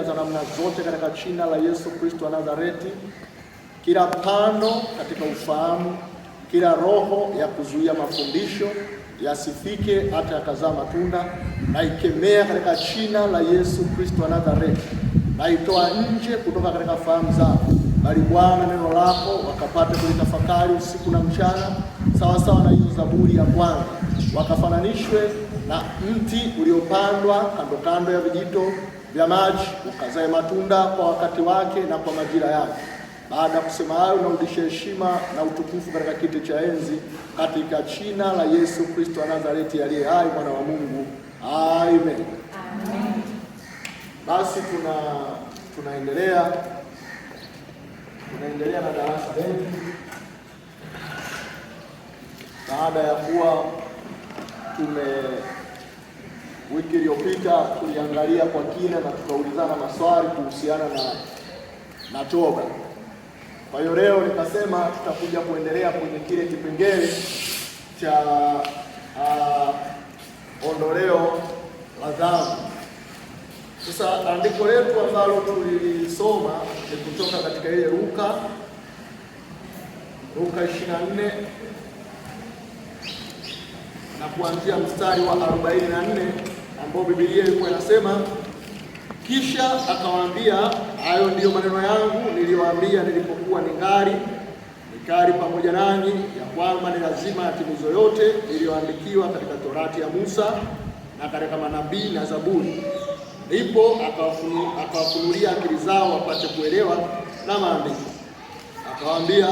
za namna zote katika jina la Yesu Kristo wa Nazareti. Kila pando katika ufahamu, kila roho ya kuzuia mafundisho yasifike hata yakazaa matunda, na ikemea katika jina la Yesu Kristo wa Nazareti, na itoa nje kutoka katika fahamu zao, bali Bwana neno lako wakapate kulitafakari usiku na mchana, sawa sawa na hiyo Zaburi ya kwanza, wakafananishwe na mti uliopandwa kando kando ya vijito vya maji, ukazae matunda kwa wakati wake na kwa majira yake. Baada ya kusema hayo, narudisha heshima na utukufu katika kiti cha enzi, katika jina la Yesu Kristo wa Nazareti aliye hai, mwana wa Mungu. Amen. Amen. Basi tunaendelea na darasa letu baada ya kuwa wiki iliyopita tuliangalia kwa kina na tukaulizana maswali kuhusiana na toba. Kwa hiyo leo nikasema tutakuja kuendelea kwenye kile kipengele cha ondoleo la dhambi. Sasa andiko letu ambalo tulilisoma ni kutoka katika ile Luka 24 na kuanzia mstari wa 44, ambao Biblia ilikuwa inasema, kisha akawaambia, hayo ndiyo maneno yangu niliyowaambia nilipokuwa ningali pamoja nanyi, ya kwamba ni lazima yatimizwe yote iliyoandikiwa katika Torati ya Musa na katika manabii na Zaburi. Ndipo akawafunulia akili zao wapate kuelewa na maandiko. Akawaambia,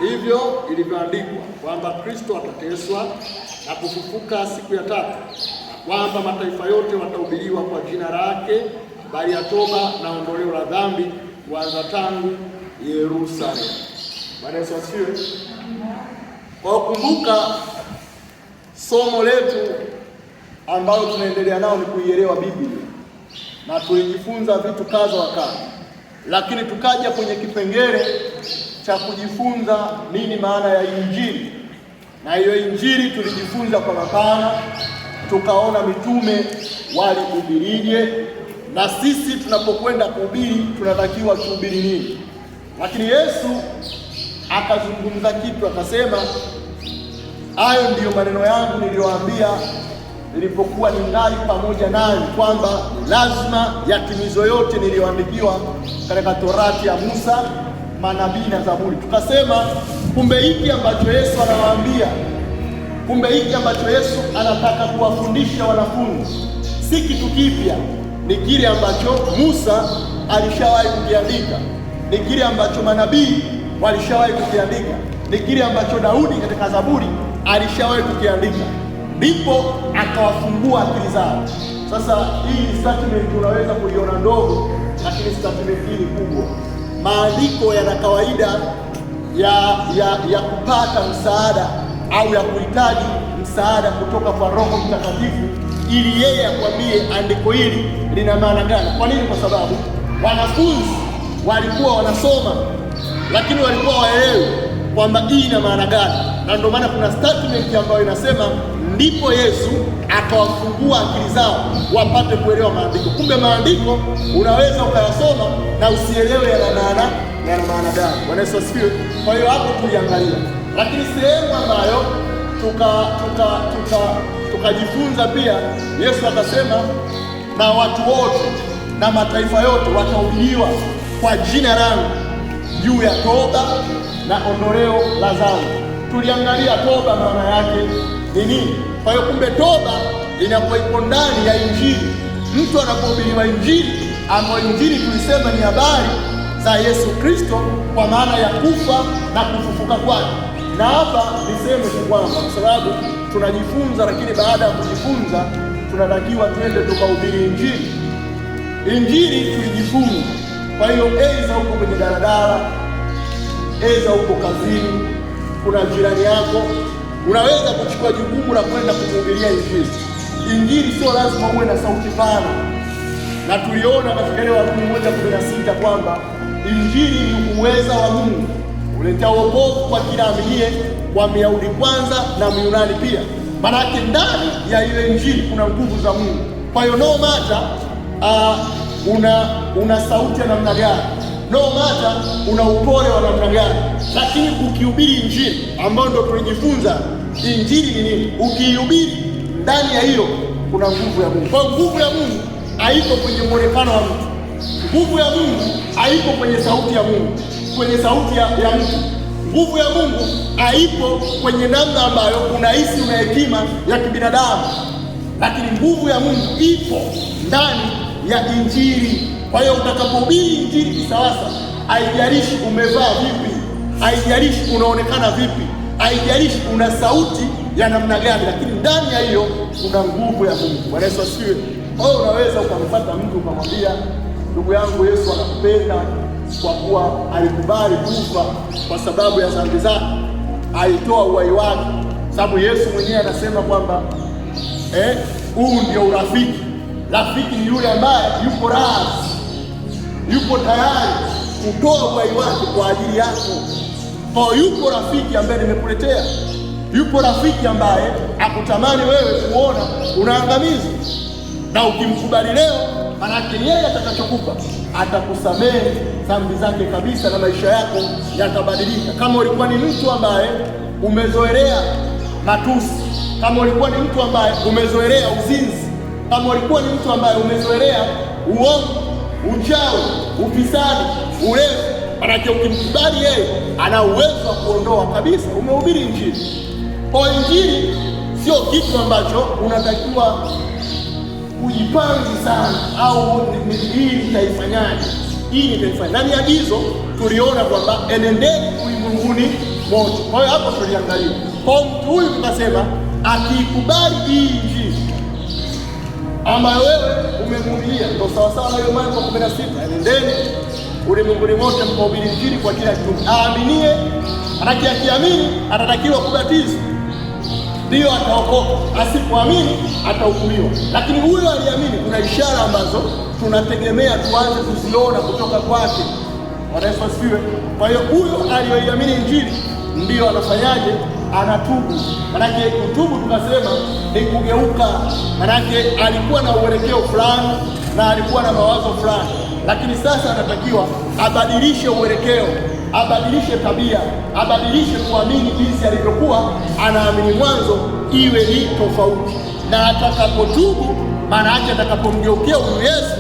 ndivyo ilivyoandikwa kwamba Kristo atateswa na kufufuka siku ya tatu, na kwamba mataifa yote watahubiriwa kwa jina lake habari ya toba na ondoleo la dhambi, kuanza tangu Yerusalemu. Bwana Yesu asifiwe. Kwa kumbuka, somo letu ambalo tunaendelea nao ni kuielewa Biblia, na tulijifunza vitu kadha wa kadha, lakini tukaja kwenye kipengele cha kujifunza nini maana ya Injili. Na hiyo Injili tulijifunza kwa mapana, tukaona mitume walihubirije, na sisi tunapokwenda kuhubiri tunatakiwa tuhubiri nini. Lakini Yesu akazungumza kitu, akasema, hayo ndiyo maneno yangu niliyowaambia nilipokuwa ningali pamoja nanyi, kwamba lazima yatimizwe yote niliyoandikiwa katika Torati ya Musa, manabii na Zaburi. Tukasema kumbe hiki ambacho Yesu anawaambia, kumbe hiki ambacho Yesu anataka kuwafundisha wanafunzi si kitu kipya, ni kile ambacho Musa alishawahi kukiandika, ni kile ambacho manabii walishawahi kukiandika, ni kile ambacho Daudi katika Zaburi alishawahi kukiandika. Ndipo akawafungua akili zao. Sasa hii statement unaweza kuiona ndogo, lakini statement hii kubwa. Maandiko yana kawaida ya kupata msaada au ya kuhitaji msaada kutoka kwa Roho Mtakatifu ili yeye akwambie andiko hili lina maana gani. Kwa nini? Kwa sababu wanafunzi walikuwa wanasoma, lakini walikuwa waelewi kwamba hii ina maana gani, na ndio maana kuna statement ambayo inasema, ndipo Yesu akawafungua akili zao wapate kuelewa maandiko. Kumbe maandiko unaweza ukayasoma na usielewe yana maana gani. Bwana Yesu asifiwe. Kwa hiyo hapo tuliangalia, lakini sehemu ambayo tukajifunza pia, Yesu akasema, na watu wote na mataifa yote watahubiriwa kwa jina langu juu ya toba na ondoleo la dhambi. Tuliangalia toba maana yake ni nini. Kwa hiyo kumbe toba inapoipo ndani ya Injili, mtu anapohubiriwa Injili, ambayo Injili tulisema ni habari za Yesu Kristo kwa maana ya kufa na kufufuka kwake. Na hapa niseme tu kwamba kwa sababu tunajifunza, lakini baada ya kujifunza tunatakiwa twende tukahubiri Injili. Injili tulijifunza. Kwa hiyo aidha huko kwenye daladala, aidha huko kazini, kuna jirani yako, unaweza kuchukua jukumu la kwenda kuhubiria Injili. Injili sio lazima uwe na sauti pana, na tuliona katika ile Warumi 1:16 kwamba Injili ni uweza wa Mungu uleta wokovu kwa kila aminiye, kwa Myahudi kwanza na Myunani pia. Maana ndani ya ile Injili kuna nguvu za Mungu. Kwa hiyo no matter una sauti ya namna gani, no matter una upole wa namna gani, lakini ukihubiri injili ambayo ndio tulijifunza injili ni nini, ukihubiri ndani ya hiyo kuna nguvu ya Mungu. Kwa nguvu ya Mungu haiko kwenye muonekano wa mtu. Nguvu ya Mungu haiko kwenye sauti ya Mungu, kwenye sauti ya mtu. Nguvu ya Mungu haipo kwenye namna ambayo unahisi una hekima ya kibinadamu, lakini nguvu ya Mungu ipo ndani ya injili. Kwa hiyo utakapohubiri injili kisawasa, haijalishi umevaa vipi, haijalishi unaonekana vipi, haijalishi una sauti ya namna gani, lakini ndani ya hiyo kuna nguvu ya Mungu. Bwana Yesu asifiwe. Kwa hiyo unaweza ukampata mtu ukamwambia, ndugu yangu, Yesu anakupenda kwa kuwa alikubali kufa kwa sababu ya dhambi zako, alitoa uhai wake. Sababu Yesu mwenyewe anasema kwamba huu ndio urafiki. Rafiki ni yule ambaye yuko radhi, yuko tayari kutoa uhai wake kwa ajili yako. Kwa yuko rafiki ambaye nimekuletea, yuko rafiki ambaye akutamani wewe kuona unaangamizwa, na ukimkubali leo, manake yeye atakachokupa, atakusamehe dhambi zake kabisa na maisha yako yatabadilika. Kama ulikuwa ni mtu ambaye umezoelea matusi, kama ulikuwa ni mtu ambaye umezoelea uzinzi, kama ulikuwa ni mtu ambaye umezoelea uongo, uchawi, ufisadi, ulevi, manake ukimkubali yeye, ana uwezo wa kuondoa kabisa. Umehubiri injili. Kwa injili sio kitu ambacho unatakiwa kujipangi sana, au hii nitaifanyaje, hii nitaifanya. Ndani ya agizo tuliona kwamba enendeni ulimwenguni mote. Kwa hiyo hapo tuliangalia kwa mtu huyu, tukasema akikubali hii injili ambayo wewe umemhubiria, ndio sawasawa na hiyo Marko 16, enendeni ulimwenguni mote mkahubiri injili kwa kila kiumbe. Aaminie, manake akiamini atatakiwa kubatizwa, ndio ataokoka. Asipoamini atahukumiwa. Lakini huyo aliamini, kuna ishara ambazo tunategemea tuanze kuziona kutoka kwake. Bwana Yesu asifiwe. Kwa hiyo huyo aliyoiamini injili ndio anafanyaje? Anatubu. Manake kutubu tukasema ni kugeuka. Manake alikuwa na uelekeo fulani na alikuwa na mawazo fulani, lakini sasa anatakiwa abadilishe uelekeo, abadilishe tabia, abadilishe kuamini jinsi alivyokuwa anaamini mwanzo, iwe ni tofauti. Na atakapotubu, maana yake atakapomgeukea huyu Yesu,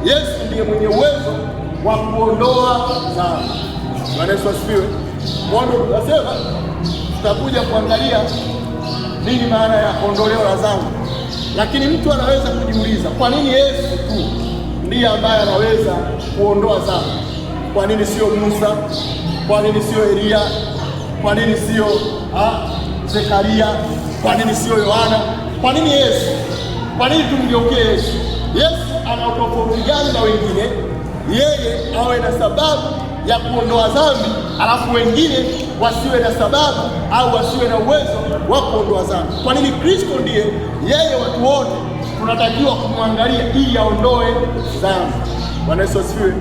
Yesu ndiye mwenye uwezo wa kuondoa dhambi. Bwana Yesu asifiwe. Mwanzo tunasema tutakuja kuangalia nini maana ya ondoleo la dhambi, lakini mtu anaweza kujiuliza, kwa nini Yesu tu ndiye ambaye anaweza kuondoa dhambi? Kwa nini sio Musa? Kwa nini sio Elia? Kwa nini sio Zekaria? Kwa nini sio Yohana? Kwa nini Yesu? Kwa nini tumgeukie Yesu? Yesu ana utofauti gani na wengine? Yeye awe na sababu ya kuondoa dhambi, alafu wengine wasiwe na sababu au wasiwe na uwezo wa kuondoa dhambi. Kwa nini Kristo ndiye yeye watu wote tunatakiwa kumwangalia ili aondoe dhambi? Bwana Yesu asifiwe.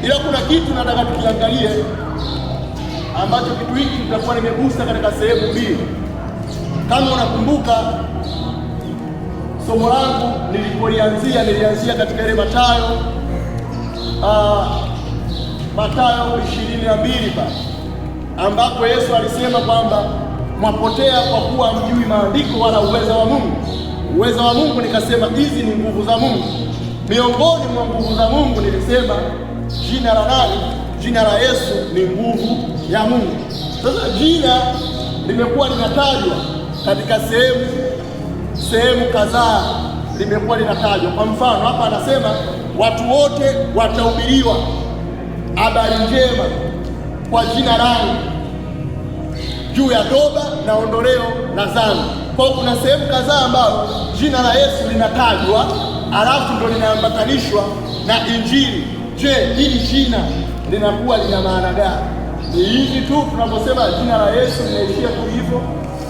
Ila kuna kitu nataka tukiangalie, ambacho kitu hiki tutakuwa nimegusa katika sehemu mbili. Kama unakumbuka somo langu nilianzia katika ile Mathayo 22 pale ambapo Yesu alisema kwamba mwapotea kwa kuwa mjui maandiko wala uweza wa Mungu. Uweza wa Mungu nikasema hizi ni nguvu za Mungu. Miongoni mwa nguvu za Mungu nilisema jina la nani? Jina la Yesu ni nguvu ya Mungu. Sasa jina limekuwa linatajwa katika sehemu kadhaa, limekuwa linatajwa. Kwa mfano hapa anasema watu wote watahubiriwa habari njema kwa jina langu juu ya toba na ondoleo la dhambi. Kwa kuna sehemu kadhaa ambayo jina la Yesu linatajwa, alafu ndo linaambatanishwa na injili. Je, hili jina linakuwa lina maana gani? Ni hivi tu tunaposema jina la Yesu linaishia tu hivyo?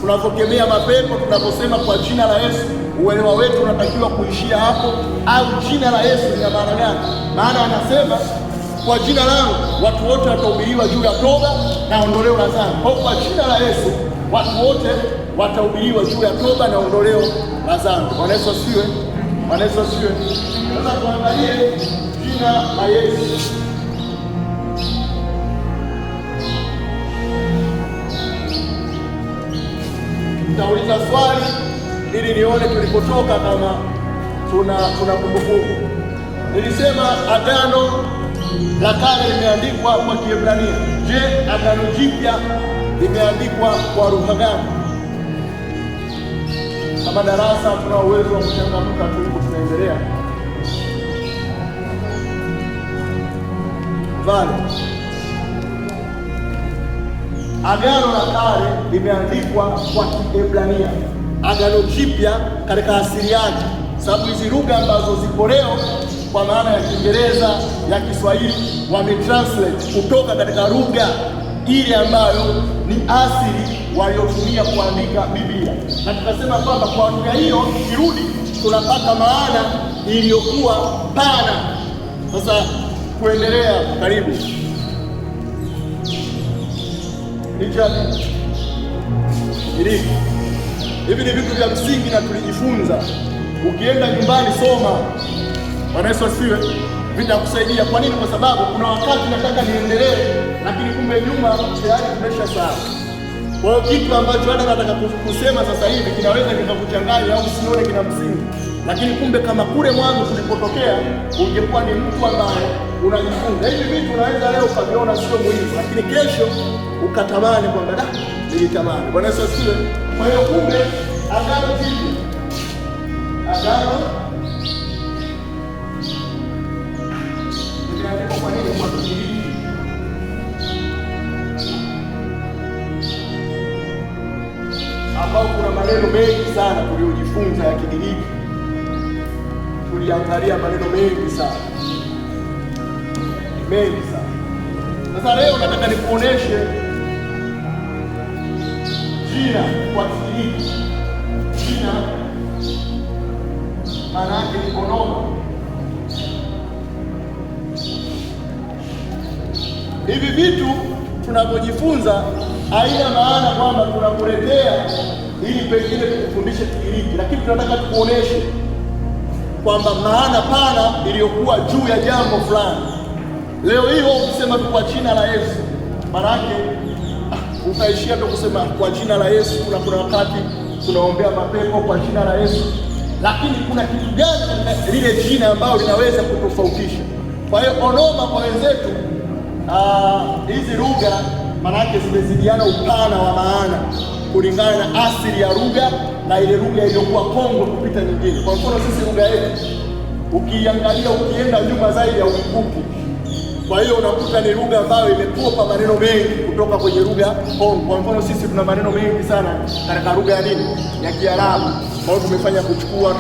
Tunapokemea mapepo tunaposema kwa jina la Yesu, uelewa wetu unatakiwa kuishia hapo? Au jina la Yesu lina maana gani? Maana anasema kwa jina langu watu wote watahubiriwa juu ya toba na ondoleo la dhambi. Kwa jina la Yesu watu wote watahubiriwa juu ya toba na ondoleo la dhambi. Bwana Yesu asifiwe. Bwana Yesu asifiwe. Sasa tuangalie jina la Yesu. Nitauliza swali ili nione tulipotoka kama tuna kumbukumbu. Nilisema Agano la Kale limeandikwa kwa Kiebrania. Je, Agano Jipya limeandikwa kwa lugha gani? Kama darasa tuna uwezo wa kuchangamka tu, tunaendelea. Vale. Agano la Kale limeandikwa kwa Kiebrania. Agano Jipya katika asili yake, sababu hizi lugha ambazo zipo leo kwa maana ya Kiingereza, ya Kiswahili wametranslate kutoka katika lugha ile ambayo ni asili waliotumia kuandika Biblia, na tukasema kwamba kwa lugha hiyo kirudi tunapata maana iliyokuwa pana. Sasa kuendelea, karibu hivi ni vitu vya msingi na tulijifunza. Ukienda nyumbani soma. Bwana Yesu asifiwe. Vitakusaidia. Kwa nini? Kwa sababu kuna wakati nataka niendelee, lakini kumbe nyuma tayari tumeshasahau. Kwa hiyo kitu ambacho hata nataka kusema sasa hivi kinaweza kikakuchanganya au usione kina msingi, lakini kumbe kama kule mwanzo tulipotokea ungekuwa ni mtu ambaye unajifunza hivi vitu. Unaweza leo ukaviona sio muhimu, lakini kesho ukatamani kwamba nilitamani. Bwana Yesu asifiwe. Kwa hiyo kumbe Agano Jipya, Agano limeandikwa kwa nini? Kwa Kigiriki. Ambao kuna maneno mengi sana tuliojifunza ya Kigiriki. Tuliangalia maneno mengi sana. Sasa leo nataka nikuoneshe jina kwa Kigiriki. Jina maana yake ni onoma. Hivi vitu tunapojifunza haina maana kwamba tunakuletea ili pengine tukufundishe Kigiriki, lakini tunataka tukuoneshe kwamba maana pana iliyokuwa juu ya jambo fulani. Leo hiyo ukisema tu kwa jina la Yesu, maana yake utaishia tu kusema kwa jina la Yesu, na kuna wakati tunaombea mapepo kwa jina la Yesu, lakini kuna kitu gani lile jina ambalo linaweza kutofautisha? Kwa hiyo onoma kwa wenzetu, hizi lugha maana yake zimezidiana upana wa maana kulingana na asili ya lugha na ile lugha iliyokuwa kongwe kupita nyingine. Kwa mfano sisi lugha yetu ukiangalia, ukienda nyuma zaidi ya Uturuki, kwa hiyo unakuta ni lugha ambayo imekopa maneno mengi kutoka kwenye lugha kongwe. Kwa mfano sisi tuna maneno mengi sana katika lugha ya nini, ya Kiarabu, ambao tumefanya kuchukua.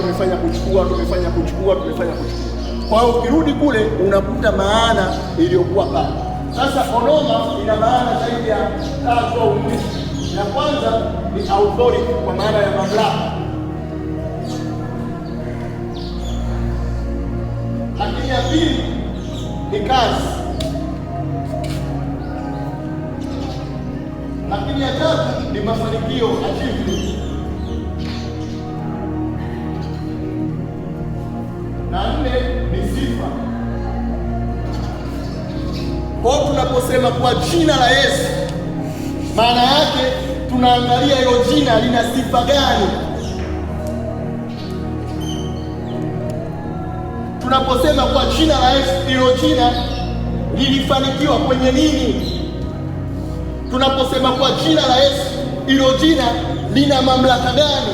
Kwa hiyo ukirudi kule unakuta maana iliyokuwa pana. Sasa onoma ina maana zaidi ya 3 au 4. Ya kwanza ni authority, kwa maana ya mamlaka. Lakini ya pili ni kazi. Lakini ya tatu ni mafanikio, achievement. Na 4 ni sifa. Kwa tunaposema kwa jina la Yesu, maana yake tunaangalia hilo jina lina sifa gani. Tunaposema kwa jina la Yesu, hilo jina lilifanikiwa kwenye nini? Tunaposema kwa jina la Yesu, hilo jina lina mamlaka gani?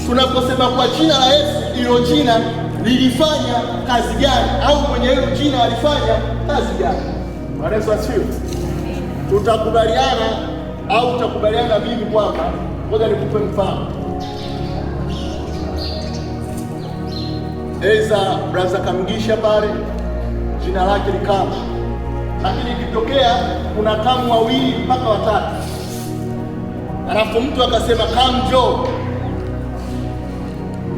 Tunaposema kwa jina la Yesu, hilo jina lilifanya kazi gani? Au mwenye hilo jina alifanya kazi gani? Bwana Yesu asifiwe. Tutakubaliana au utakubaliana vipi kwamba, ngoja nikupe mfano. Eza braza Kamgisha pale jina lake ni Kamu, lakini ikitokea kuna Kamu wawili mpaka watatu, alafu mtu akasema Kamjo,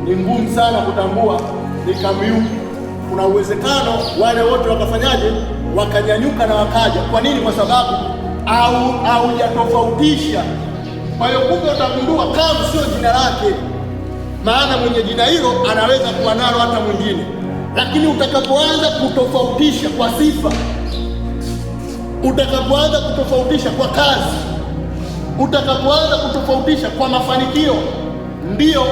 ni ngumu sana kutambua ni Kamu yupi. Kuna uwezekano wale wote wakafanyaje, wakanyanyuka na wakaja. Kwa nini? Kwa sababu haujatofautisha. Kwa hiyo kumbe utagundua Kamu sio jina lake, maana mwenye jina hilo anaweza kuwa nalo hata mwingine. Lakini utakapoanza kutofautisha kwa sifa, utakapoanza kutofautisha kwa kazi, utakapoanza kutofautisha kwa mafanikio, ndio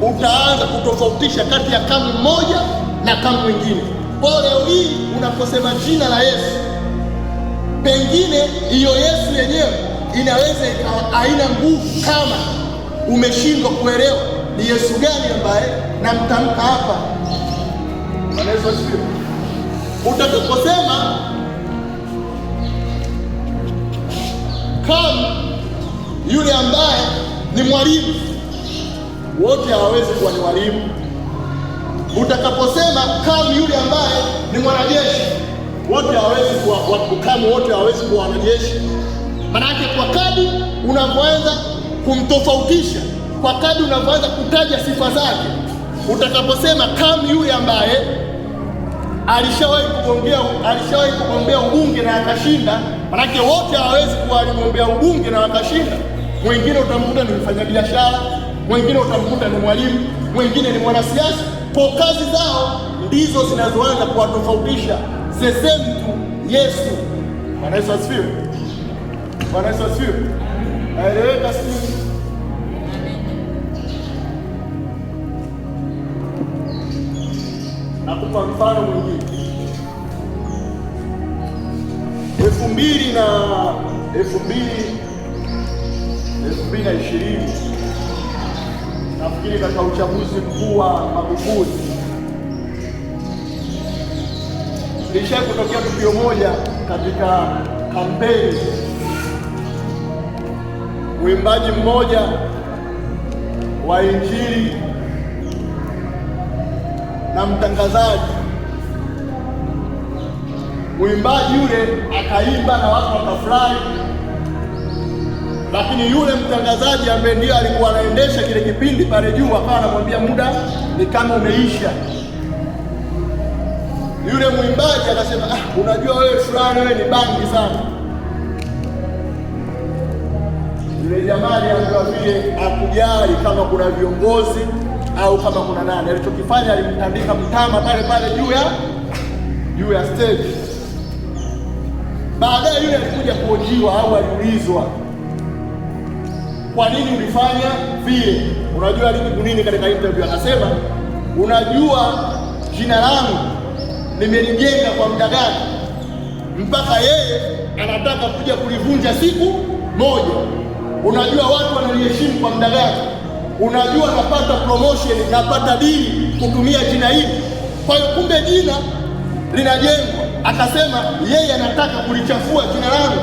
utaanza kutofautisha kati ya kambi moja na kambi nyingine. Kwa leo hii unaposema jina la Yesu, pengine hiyo Yesu yenyewe inaweza haina nguvu kama umeshindwa kuelewa ni Yesu gani ambaye namtamka hapa. Utakaposema kama yule ambaye ni mwalimu, wote hawawezi kuwa ni walimu. Utakaposema kama yule ambaye ni mwanajeshi, wote hawawezi kuwa kama, wote hawawezi kuwa wanajeshi. Maanake kwa kadri unavyoanza kumtofautisha, kwa kadri unavyoanza kutaja sifa zake, utakaposema kama yule ambaye alishawahi kugombea ubunge na akashinda, manake wote hawawezi kuwa aligombea ubunge na akashinda. Mwingine utamkuta ni mfanyabiashara, mwingine utamkuta ni mwalimu, mwingine ni mwanasiasa. Kwa kazi zao ndizo zinazoanza kuwatofautisha. The same to Yesu. Bwana Yesu asifiwe. Bwana Yesu asifiwe. Aeleweka sisi. Nakupa mfano mwingine. 2020 nafikiri katika uchaguzi mkuu wa Magufuli ilisha kutokea tukio moja katika kampeni. Mwimbaji mmoja wa Injili na mtangazaji, mwimbaji yule akaimba na watu wakafurahi, lakini yule mtangazaji ambaye ndiye alikuwa anaendesha kile kipindi pale juu akawa anamwambia muda ni kama umeisha. Yule mwimbaji akasema, unajua wewe fulani, wewe ni bangi sana. Yule jamaa aliambiwa vile akujali kama kuna viongozi au kama kuna nani. Alichokifanya alimtandika mtama pale pale juu ya stage. Baadaye yule alikuja kuhojiwa au aliulizwa, kwa nini ulifanya vile? Unajua alijibu nini katika interview? Akasema, unajua jina langu nimelijenga kwa muda gani mpaka yeye anataka kuja kulivunja siku moja? Unajua watu wanaliheshimu kwa muda gani? Unajua napata promotion, napata dili kutumia jina hili. Kwa hiyo kumbe jina linajengwa. Akasema yeye anataka kulichafua jina langu.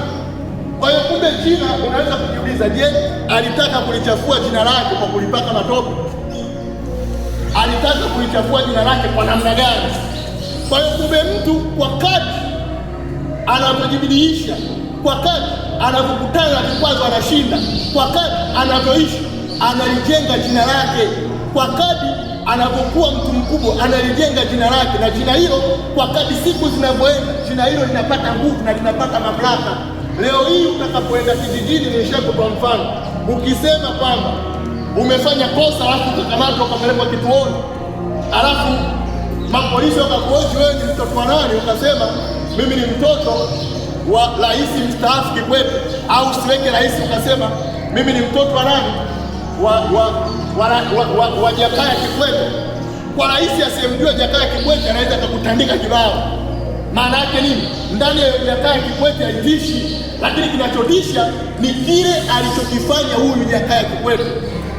Kwa hiyo kumbe jina, unaweza kujiuliza, je, alitaka kulichafua jina lake kwa kulipaka matope? Alitaka kulichafua jina lake kwa namna gani? Kwa hiyo kumbe mtu kwa kadri anavyojibidiisha, kwa kadri anavyokutana na vikwazo anashinda, kwa kadri anavyoishi analijenga jina lake, kwa kadri anapokuwa mtu mkubwa analijenga jina lake, na jina hilo kwa kadri siku zinavyoenda, jina hilo linapata nguvu na linapata mamlaka. Leo hii utakapoenda kijijini, nimeshakupa mfano, ukisema kwamba umefanya kosa alafu ukakamatwa ukapelekwa kituoni, alafu mapolisi wakakuhoji wewe ni mtoto wa nani, ukasema mimi ni mtoto wa rais mstaafu Kikwete, au siweke rais ukasema mimi ni mtoto wa nani, wa Jakaya Kikwete. Kwa rais asiyemjua Jakaya Kikwete anaweza kukutandika kibao. Maana yake nini? Ndani ya Jakaya Kikwete haitishi, lakini kinachotisha ni kile alichokifanya huyu Jakaya Kikwete,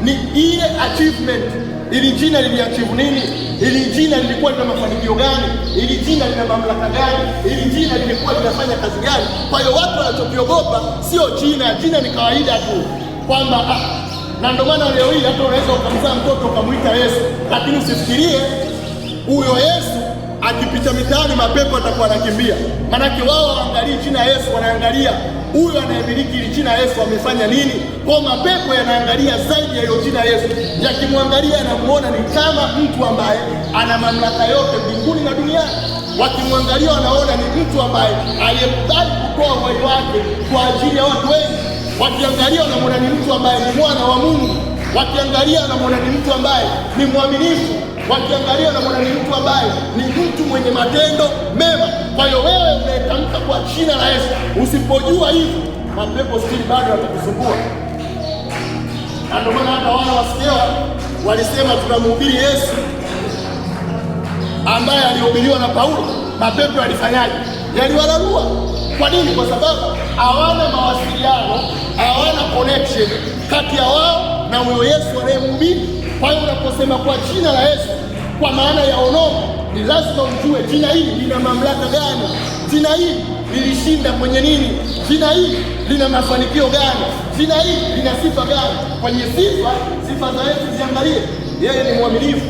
ni ile achievement. Ili jina liliachieve nini? Ili jina lilikuwa lina mafanikio gani? Ili jina lina mamlaka gani? Ili jina lilikuwa linafanya kazi gani? Kwa hiyo watu wanachokiogopa sio jina. Jina ni kawaida tu, kwamba na ndio maana leo hii hata unaweza ukamzaa mtoto ukamwita Yesu, lakini usifikirie huyo Yesu akipita mitaani mapepo atakuwa anakimbia. Maanake wao waangalie jina Yesu, wanaangalia huyu anayemiliki ile jina Yesu amefanya nini. Kwa mapepo yanaangalia zaidi ya hiyo jina Yesu, yakimwangalia anamuona ni kama mtu ambaye ana mamlaka yote mbinguni na duniani. Wakimwangalia wanaona ni mtu ambaye aliyekubali kutoa uhai wake kwa ajili ya watu wengi. Wakiangalia wanamuona ni mtu ambaye ni mwana wa Mungu. Wakiangalia wanamuona ni mtu ambaye ni mwaminifu. wakiangalia na mwana ni mtu ambaye ni mtu mwenye matendo mema. Kwa hiyo wewe unayetamka kwa jina la Yesu, usipojua hivyo, mapepo stili bado yatakusumbua. Na ndio maana hata wana wasikia walisema tunamhubiri Yesu ambaye alihubiriwa na Paulo. Mapepo yalifanyaje? Yaliwalarua. Kwa nini? Kwa sababu hawana mawasiliano, hawana connection kati ya wao na huyo Yesu anayemhubiri. Kwa hiyo unaposema kwa jina la Yesu kwa maana ya onoma, ni lazima ujue jina hili lina mamlaka gani, jina hili lilishinda kwenye nini, jina hili lina mafanikio gani, jina hili lina sifa gani. Kwenye sifa za Yesu ziangalie, yeye ni mwaminifu.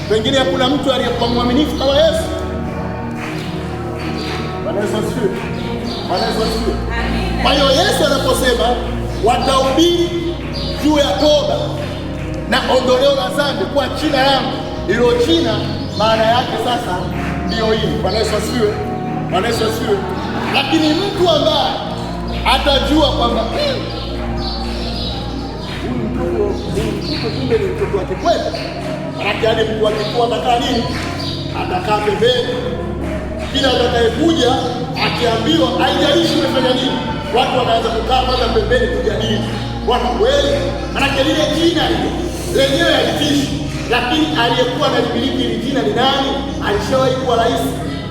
Pengine hakuna mtu aliyekuwa mwaminifu kama Yesu. Bwana Yesu asifiwe. Bwana Yesu asifiwe. Kwa hiyo Yesu anaposema watahubiri juu ya toba na ondoleo la dhambi kwa jina langu, hilo jina maana yake sasa ndio hili. Bwana Yesu asifiwe. Bwana Yesu asifiwe. Lakini mtu ambaye atajua kwamba huyu mtoto kumbe ni mtoto wa kikweli, manake hadi mtu akikuwa atakaa nini? Atakaa pembeni. Kila atakayekuja akiambiwa, haijalishi umefanya nini, watu wanaanza kukaa kwanza pembeni kujadili. Bwana kweli, manake lile jina lenyewe halitishi, lakini aliyekuwa analimiliki hili jina ni nani? Alishawahi kuwa rais,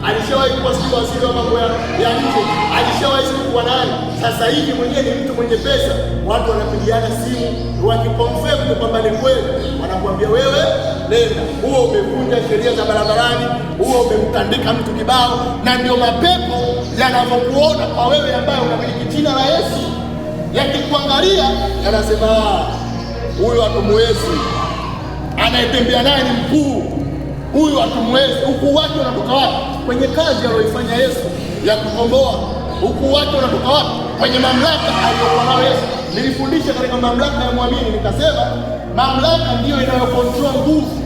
alishawahi kuwa waziri wa mambo ya nje, alishawahi kuwa nani? Sasa hivi mwenyewe ni mtu mwenye pesa. Watu wanapigiana simu wakiconfirm kwamba ni kweli, wanakuambia wewe nenda, huo umevunja sheria za barabarani, huo umemtandika mtu kibao. Na ndio mapepo yanavyokuona kwa wewe ambaye unamiliki jina la Yesu, yakikuangalia yanasema huyu hatumwezi, anayetembea naye ni mkuu, huyu hatumwezi. Ukuu wake unatoka wapi? Kwenye kazi aliyoifanya Yesu ya kukomboa. Ukuu wake unatoka wapi? Kwenye mamlaka aliyokuwa nayo Yesu. Nilifundisha katika mamlaka ya mwamini, nikasema mamlaka ndiyo inayokontrol nguvu.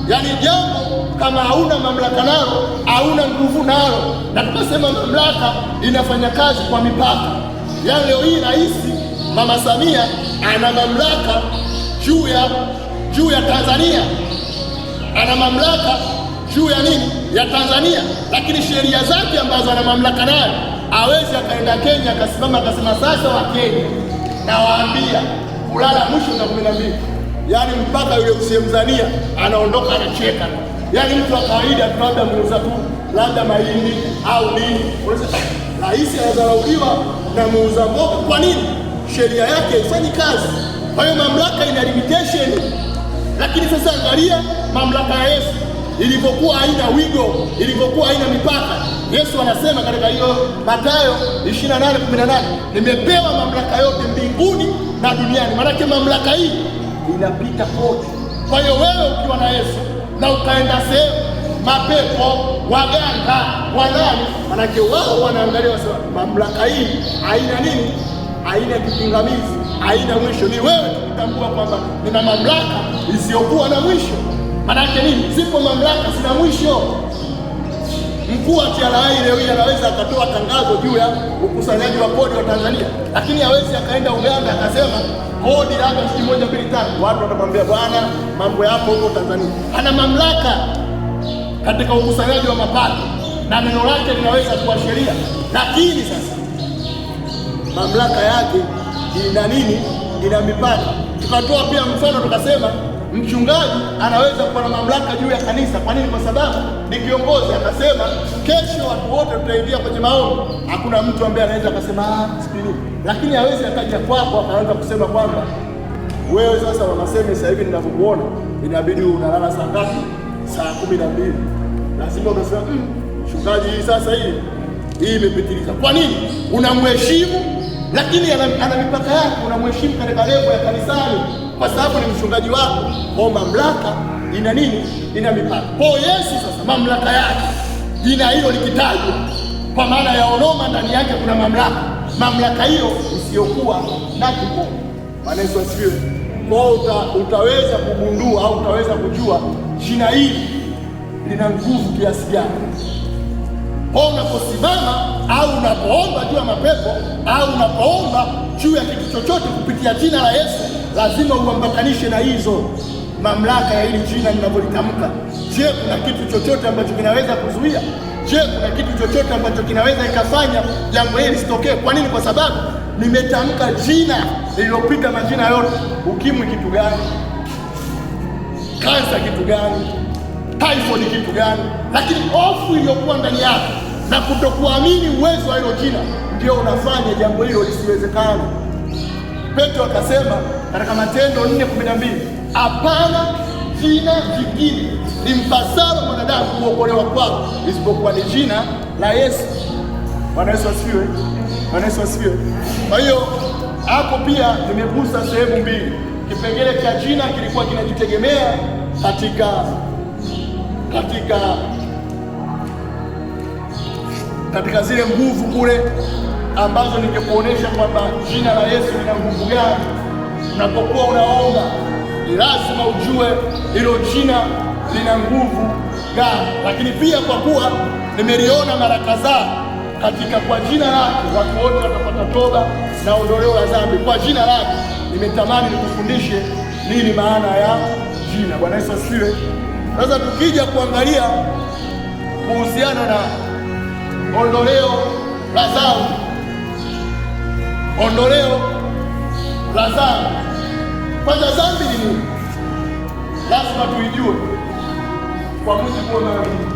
Yaani jambo kama hauna mamlaka nalo, hauna nguvu nalo. Na tukasema mamlaka inafanya kazi kwa mipaka. Yaani leo hii Rais Mama Samia ana mamlaka juu ya Tanzania, ana mamlaka juu ya nini? Ya Tanzania. Lakini sheria zake ambazo ana mamlaka nayo, hawezi akaenda Kenya akasimama akasema sasa wa Kenya na waambia kulala mwisho na 12. Yaani mpaka yule usiyemzania anaondoka anacheka. Yaani mtu wa kawaida tu labda muuza tu labda mahindi au nini, rais anadharauliwa na muuza mboga. Kwa nini? Sheria yake haifanyi kazi. Kwa hiyo mamlaka ina limitation. Lakini sasa angalia mamlaka ya Yesu ilivyokuwa haina wigo, ilivyokuwa haina mipaka. Yesu anasema katika hiyo Mathayo 28:18, nimepewa mamlaka yote mbinguni na duniani. Maanake mamlaka hii inapita kote. Kwa hiyo wewe ukiwa na Yesu na ukaenda sehemu, mapepo, waganga, wanani, maanake wao wanaangalia wasema mamlaka hii haina nini? Haina kipingamizi, haina mwisho. Ni wewe tukitambua kwamba nina mamlaka isiyokuwa na mwisho. Maanake nini? Zipo mamlaka zina mwisho. Mkuu wa TRA leo hii anaweza akatoa tangazo juu ya ukusanyaji wa kodi wa Tanzania, lakini hawezi akaenda Uganda akasema kodi labda 1, 2, 3. Watu watamwambia bwana, mambo yapo huko Tanzania. Ana mamlaka katika ukusanyaji wa mapato na neno lake linaweza kuwa sheria, lakini sasa mamlaka yake ina nini? Ina mipaka. Tukatoa pia mfano tukasema mchungaji anaweza kuwa na mamlaka juu ya kanisa. Kwa nini? Kwa sababu ni kiongozi. Akasema kesho watu wote tutaingia kwenye maombi. Hakuna mtu ambaye anaweza akasema sikili, lakini hawezi akaja kwako akaanza kusema kwamba wewe sasa wanasema sasa hivi ninavyokuona inabidi unalala saa ngapi? Saa 12. Lazima unasema mchungaji, hii sasa hii imepitiliza. Kwa nini? Unamheshimu, lakini ana mipaka yake. Unamheshimu katika level ya kanisani kwa sababu ni mchungaji wako. Kwa mamlaka ina nini? Ina mipaka. Kwa Yesu sasa mamlaka yake jina hilo likitajwa kwa maana ya onoma, ndani yake kuna mamlaka. Mamlaka hiyo isiyokuwa na kikomo. Bwana Yesu asifiwe. Kwa utaweza kugundua au utaweza kujua jina hili lina nguvu kiasi gani. Kwa unaposimama au unapoomba juu ya mapepo au unapoomba juu ya kitu chochote kupitia jina la Yesu, lazima uambatanishe na hizo. mamlaka ya hili jina ninavyolitamka. Je, kuna kitu chochote ambacho kinaweza kuzuia? Je, kuna kitu chochote ambacho kinaweza ikafanya jambo hili lisitokee? Kwa nini? Kwa sababu nimetamka jina lililopita majina yote. Ukimwi kitu gani? Kansa kitu gani? Typhoid kitu gani? Lakini hofu iliyokuwa ndani yako na kutokuamini uwezo wa hilo jina ndio unafanya jambo hilo lisiwezekane. Petro akasema katika Matendo 4:12, hapana jina jingine limpasalo mwanadamu kuokolewa kwao isipokuwa ni jina la Yesu. Bwana Yesu asifiwe. Bwana Yesu asifiwe. Kwa hiyo hapo pia nimegusa sehemu mbili. Kipengele cha jina kilikuwa kinajitegemea katika zile nguvu kule ambazo ningekuonesha kwamba jina la Yesu lina nguvu gani. Unapokuwa unaomba ni lazima ujue hilo jina lina nguvu gani. Lakini pia kwa kuwa nimeliona mara kadhaa katika kwa jina lake watu wote watapata toba na ondoleo la dhambi. Kwa jina lake nimetamani nikufundishe nini maana ya jina. Bwana Yesu asifiwe. Sasa tukija kuangalia kuhusiana na ondoleo la dhambi, ondoleo la dhambi. Kwanza, dhambi ni nini? Lazima tuijue kwa mujibu wa maandiko.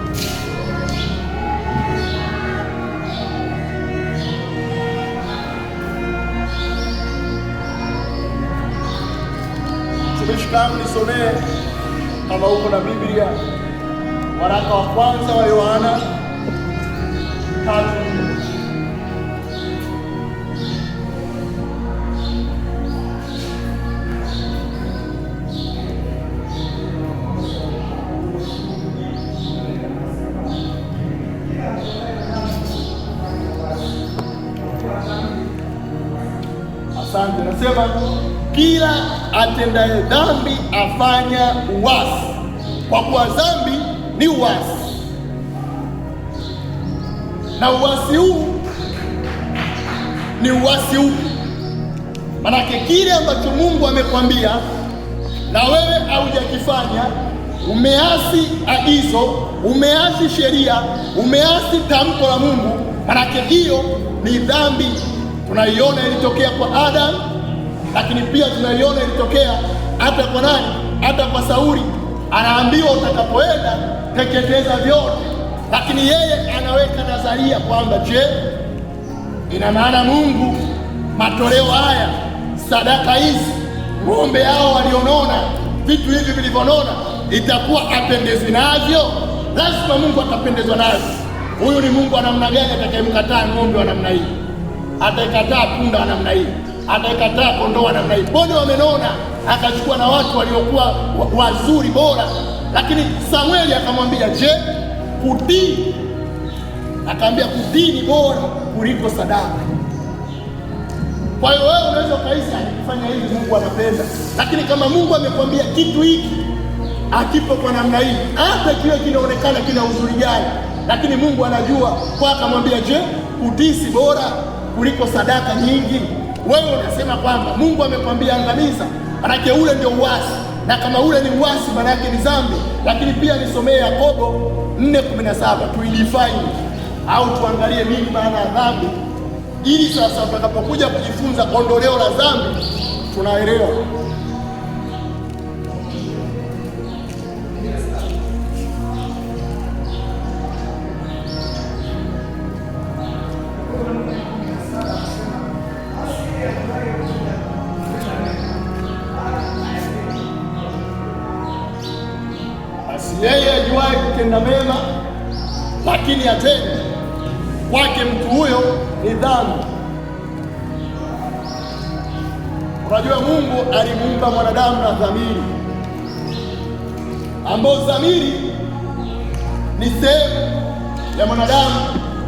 Tumeshikamu nisomee kama uko na Biblia, waraka wa kwanza wa Yohana 3. Asante. Nasema kila atendaye dhambi afanya uasi, kwa kuwa dhambi ni uasi, na uasi huu ni uasi huu. Manake kile ambacho Mungu amekwambia na wewe haujakifanya, umeasi agizo, umeasi sheria, umeasi tamko la Mungu, manake hiyo ni dhambi. Tunaiona ilitokea kwa Adam, lakini pia tunaiona ilitokea hata kwa nani? Hata kwa Sauli. Anaambiwa utakapoenda teketeza vyote, lakini yeye anaweka nadharia kwamba je, ina maana Mungu matoleo haya, sadaka hizi, ng'ombe hao walionona, vitu hivi vilivyonona, itakuwa apendezwi navyo? Lazima Mungu atapendezwa navyo. Huyu ni Mungu wa namna gani atakayemkataa ng'ombe wa namna hii? Ataikataa punda wa namna hii? Ataikataa kondoo wa namna hii? Mbona wamenona? Akachukua na watu waliokuwa wazuri bora. Lakini Samueli akamwambia, je, kutii? Akaambia kutii ni bora kuliko sadaka. Kwa hiyo wewe unaweza ukahisi akifanya hivi Mungu anapenda, lakini kama Mungu amekwambia kitu hiki akipo kwa namna hii, hata kiwe kinaonekana kina uzuri gani, lakini Mungu anajua, kwa akamwambia, je, kutii si bora kuliko sadaka nyingi? Wewe unasema kwamba Mungu amekwambia angamiza, manake ule ndio uasi, na kama ule ni uasi manake ni dhambi. Lakini pia nisomee Yakobo 4:17 tuidefine au tuangalie nini maana ya dhambi, ili sasa tutakapokuja kujifunza ondoleo la dhambi tunaelewa. Yeye ajuaye kutenda mema lakini atende, kwake mtu huyo ni dhambi. Unajua Mungu alimuumba mwanadamu na dhamiri, ambayo dhamiri ni sehemu ya mwanadamu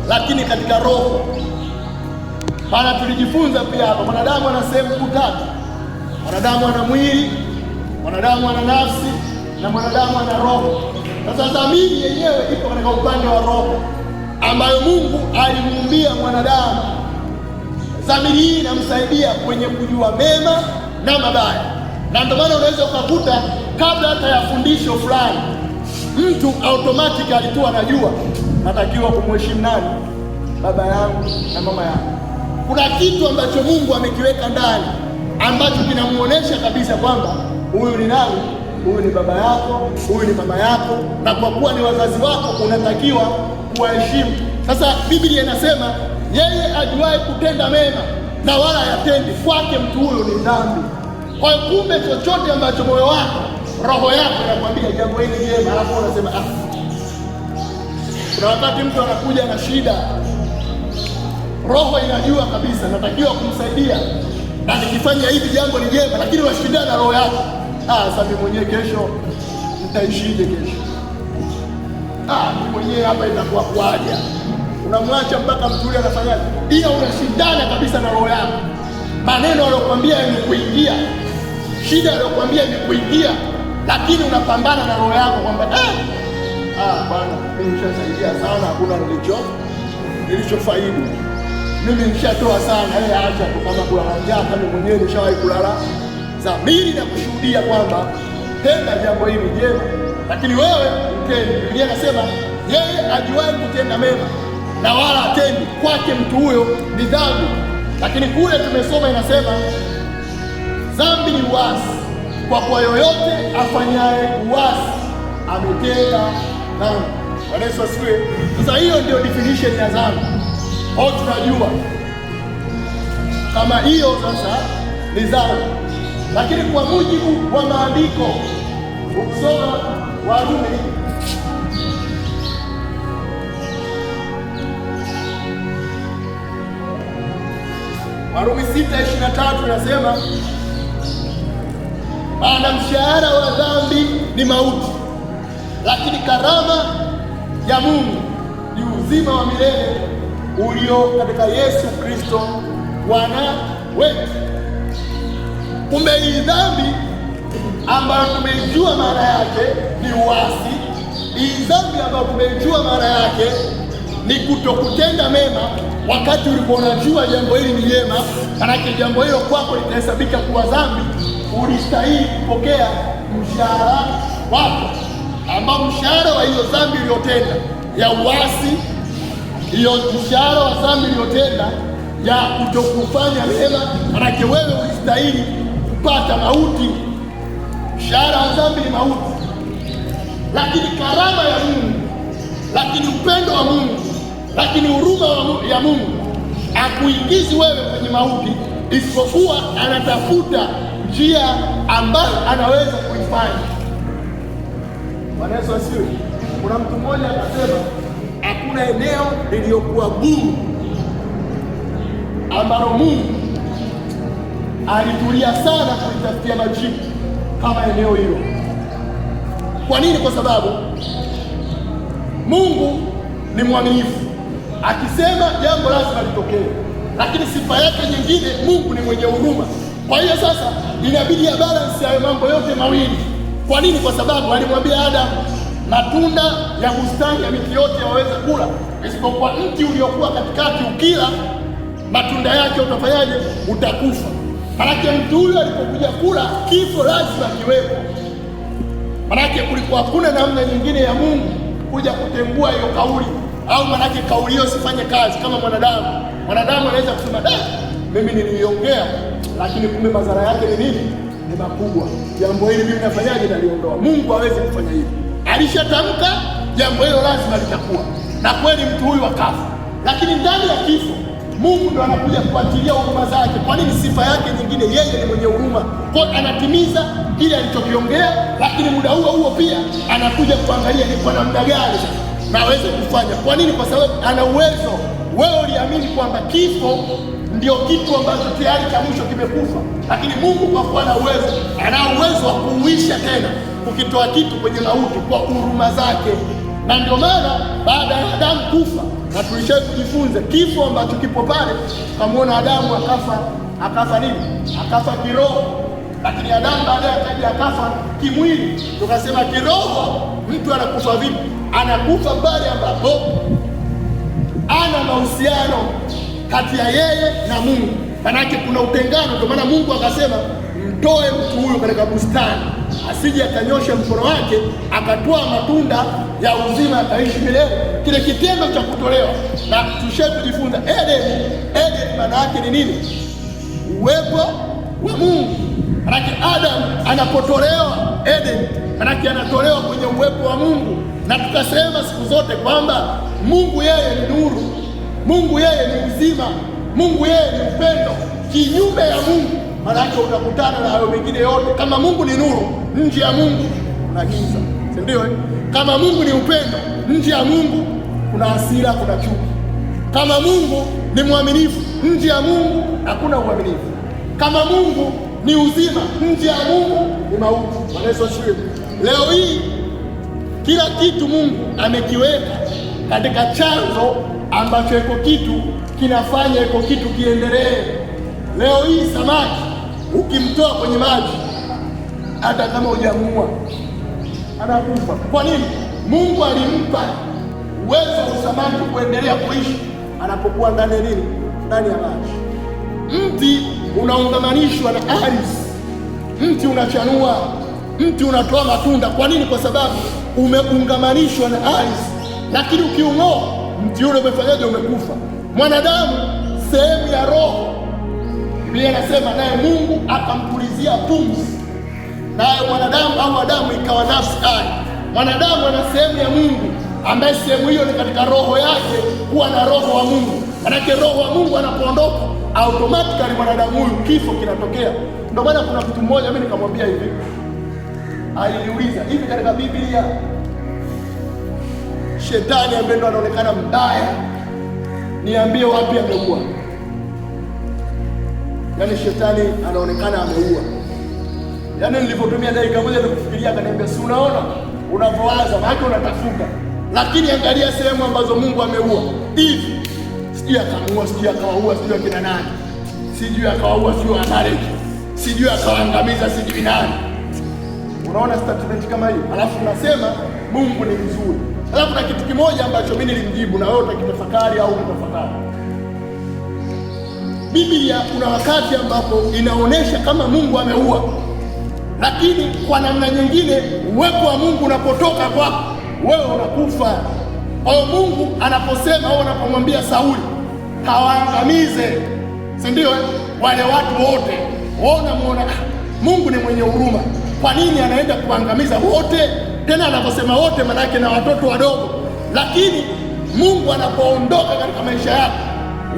lakini katika roho. Maana tulijifunza pia hapa, mwanadamu ana sehemu tatu. Mwanadamu ana mwili, mwanadamu ana nafsi, na mwanadamu ana roho. Sasa dhamiri yenyewe ipo katika upande wa roho, ambayo Mungu alimuumbia mwanadamu. Dhamiri hii inamsaidia kwenye kujua mema na mabaya, na ndio maana unaweza ukakuta kabla hata ya fundisho fulani, mtu automatically tu anajua natakiwa kumheshimu nani? Baba yangu na mama yangu. Kuna kitu ambacho Mungu amekiweka ndani ambacho kinamuonesha kabisa kwamba huyu ni nani? Huyu ni baba yako, huyu ni mama yako, na kwa kuwa ni wazazi wako unatakiwa kuwaheshimu. Sasa Biblia inasema yeye ajuaye kutenda mema na wala hayatendi, kwake mtu huyo ni dhambi. Kwa hiyo kumbe, chochote ambacho moyo wako, roho yako inakwambia jambo hili jema, alafu unasema kuna wakati mtu anakuja na shida, roho inajua kabisa natakiwa kumsaidia na nikifanya hivi jambo ni jema, lakini washindana na roho yako. Sasa mimi mwenyewe kesho nitaishije? Kesho mimi mwenyewe hapa itakuwa kwaje? Unamwacha mpaka mtu yule anafanyaje? Hiyo unashindana kabisa na roho yako. Maneno aliyokuambia yamekuingia, shida aliyokuambia imekuingia, lakini unapambana na roho yako kwamba bwana, mimi nishasaidia sana, hakuna nilichofaidi, mimi nishatoa sana, acha tu, kama kula njaa kama mwenyewe nishawahi kulala dhamiri na kushuhudia kwamba tenda jambo hili jema, lakini wewe utendi. Biblia inasema yeye ajuaye kutenda mema na wala hatendi, kwake mtu huyo ni dhambi. Lakini kule tumesoma inasema dhambi ni uasi, kwa kuwa yoyote afanyaye uasi ametenda dhambi. Bwana Yesu asifiwe. Sasa hiyo ndio definition ya dhambi. Tunajua kama hiyo sasa ni dhambi, lakini kwa mujibu wa maandiko, ukisoma Warumi 6:23 inasema, maana mshahara wa dhambi ni mauti, lakini karama ya Mungu ni uzima wa milele ulio katika Yesu Kristo Bwana wetu. Kumbe hii dhambi ambayo tumeijua maana yake ni uasi, hii dhambi ambayo tumeijua maana yake ni kutokutenda mema wakati ulikuwa unajua jambo hili ni jema, manake jambo hilo kwako litahesabika kuwa dhambi, ulistahili kupokea mshahara wako, ambao mshahara wa hiyo dhambi iliyotenda ya uasi, hiyo mshahara wa dhambi iliyotenda ya kutokufanya mema, manake wewe ulistahili kupata mauti. Mshahara wa dhambi ni mauti, lakini karama ya Mungu, lakini upendo wa Mungu, lakini huruma ya Mungu hakuingizi wewe kwenye mauti, isipokuwa anatafuta njia ambayo anaweza kuifanya. Bwana Yesu asifiwe. Kuna mtu mmoja akasema hakuna eneo lililokuwa gumu ambalo Mungu alitulia sana kulitafutia majibu kama eneo hilo. Kwa nini? Kwa sababu Mungu ni mwaminifu, akisema jambo lazima litokee. Lakini sifa yake nyingine, Mungu ni mwenye huruma. Kwa hiyo sasa inabidi ya balance ya mambo yote mawili. Kwa nini? Kwa sababu alimwambia Adamu, matunda ya bustani ya miti yote waweza kula, isipokuwa mti uliokuwa katikati, ukila matunda yake utafanyaje? Utakufa. Manake mtu huyo alipokuja kula, kifo lazima kiwepo. Manake kulikuwa hakuna namna nyingine ya Mungu kuja kutengua hiyo kauli, au manake kauli hiyo sifanye kazi kama mwanadamu. Mwanadamu anaweza kusema mimi niliongea, lakini kumbe madhara yake ni nini? Ni makubwa. Jambo hili mimi nafanyaje? Naliondoa. Mungu hawezi kufanya hivi. Alishatamka jambo hilo lazima litakuwa, na kweli mtu huyu akafa. Lakini ndani ya kifo Mungu ndo anakuja kuachilia huruma zake. Kwa nini? Sifa yake nyingine, yeye ni mwenye huruma. Kwa anatimiza kile alichokiongea, lakini muda huo huo pia anakuja kuangalia ni kwa namna gani naweza kufanya. Kwa nini? Kwa sababu ana uwezo. Wewe uliamini kwamba kifo ndio kitu ambacho tayari cha mwisho kimekufa, lakini Mungu kwa kuwa na uwezo, ana uwezo wa kuuisha tena, kukitoa kitu kwenye mauti kwa huruma zake. Na ndio maana baada ya Adamu kufa, na tulishawahi kujifunza kifo ambacho kipo pale, tukamwona Adamu akafa nini? Akafa kiroho. Lakini Adamu baadaye akaja akafa kimwili. Tukasema kiroho mtu anakufa vipi? Anakufa pale ambapo ana mahusiano kati ya yeye na Mungu, manake kuna utengano. Ndio maana Mungu akasema mtoe mtu huyu katika bustani, asije akanyosha mkono wake akatoa matunda ya uzima akaishi milele. Kile kitendo cha kutolewa, na tushakujifunza Eden maana yake ni nini? Uwepo wa Mungu. Maana Adam anapotolewa Eden, maana anatolewa kwenye uwepo wa Mungu. Na tukasema siku zote kwamba Mungu yeye ni nuru, Mungu yeye ni uzima, Mungu yeye ni upendo. Kinyume ya Mungu maanake utakutana na hayo mengine yote. Kama Mungu ni nuru, nje ya Mungu kuna giza, si ndio? Kama Mungu ni upendo, nje ya Mungu kuna hasira, kuna chuki. Kama Mungu ni mwaminifu, nje ya Mungu hakuna uaminifu. Kama Mungu ni uzima, nje ya Mungu ni mauti. Bwana Yesu asifiwe. Leo hii kila kitu Mungu amekiweka katika chanzo ambacho iko kitu kinafanya iko kitu kiendelee. Leo hii samaki ukimtoa kwenye maji, hata kama hujamuua anakufa. Kwa nini? Mungu alimpa uwezo wa samaki kuendelea kuishi anapokuwa ndani ya nini? Ndani ya maji. Mti unaungamanishwa na ardhi, mti unachanua, mti unatoa matunda. Kwa nini? Kwa sababu umeungamanishwa na ardhi. Lakini ukiung'oa mti ule umefanyaje? Umekufa. Mwanadamu sehemu ya roho, Biblia inasema naye Mungu akampulizia pumzi, naye mwanadamu au Adamu ikawa nafsi hai. Mwanadamu ana sehemu ya Mungu ambaye sehemu hiyo ni katika roho yake kuwa na roho wa Mungu. Manake roho wa Mungu anapoondoka automatically mwanadamu huyu kifo kinatokea. Ndio maana kuna mtu mmoja mimi nikamwambia hivi, aliniuliza hivi, katika Biblia shetani ambaye ndo anaonekana mbaya, niambie wapi ameua? Yaani shetani anaonekana ameua. Yaani nilipotumia dakika moja kufikiria, akaniambia si unaona unavyowaza maana unatafuta, lakini angalia sehemu ambazo Mungu ameua. Hivi sijui akamuua, sijui akawaua, sijui akina nani, sijui akawaua, sijui Amaleki, sijui akawaangamiza, sijui nani. Unaona statement kama hiyo, alafu unasema Mungu ni mzuri. Alafu na kitu kimoja ambacho mimi nilimjibu, na wewe utakitafakari au utafakari. Biblia kuna wakati ambapo inaonesha kama Mungu ameua, lakini kwa namna nyingine uwepo wa Mungu unapotoka kwako wewe unakufa. Au Mungu anaposema au anapomwambia Sauli kawaangamize, si ndio? Wale watu wote muona Mungu ni mwenye huruma, kwa nini anaenda kuangamiza wote? Tena anaposema wote manake na watoto wadogo. Lakini Mungu anapoondoka katika maisha yako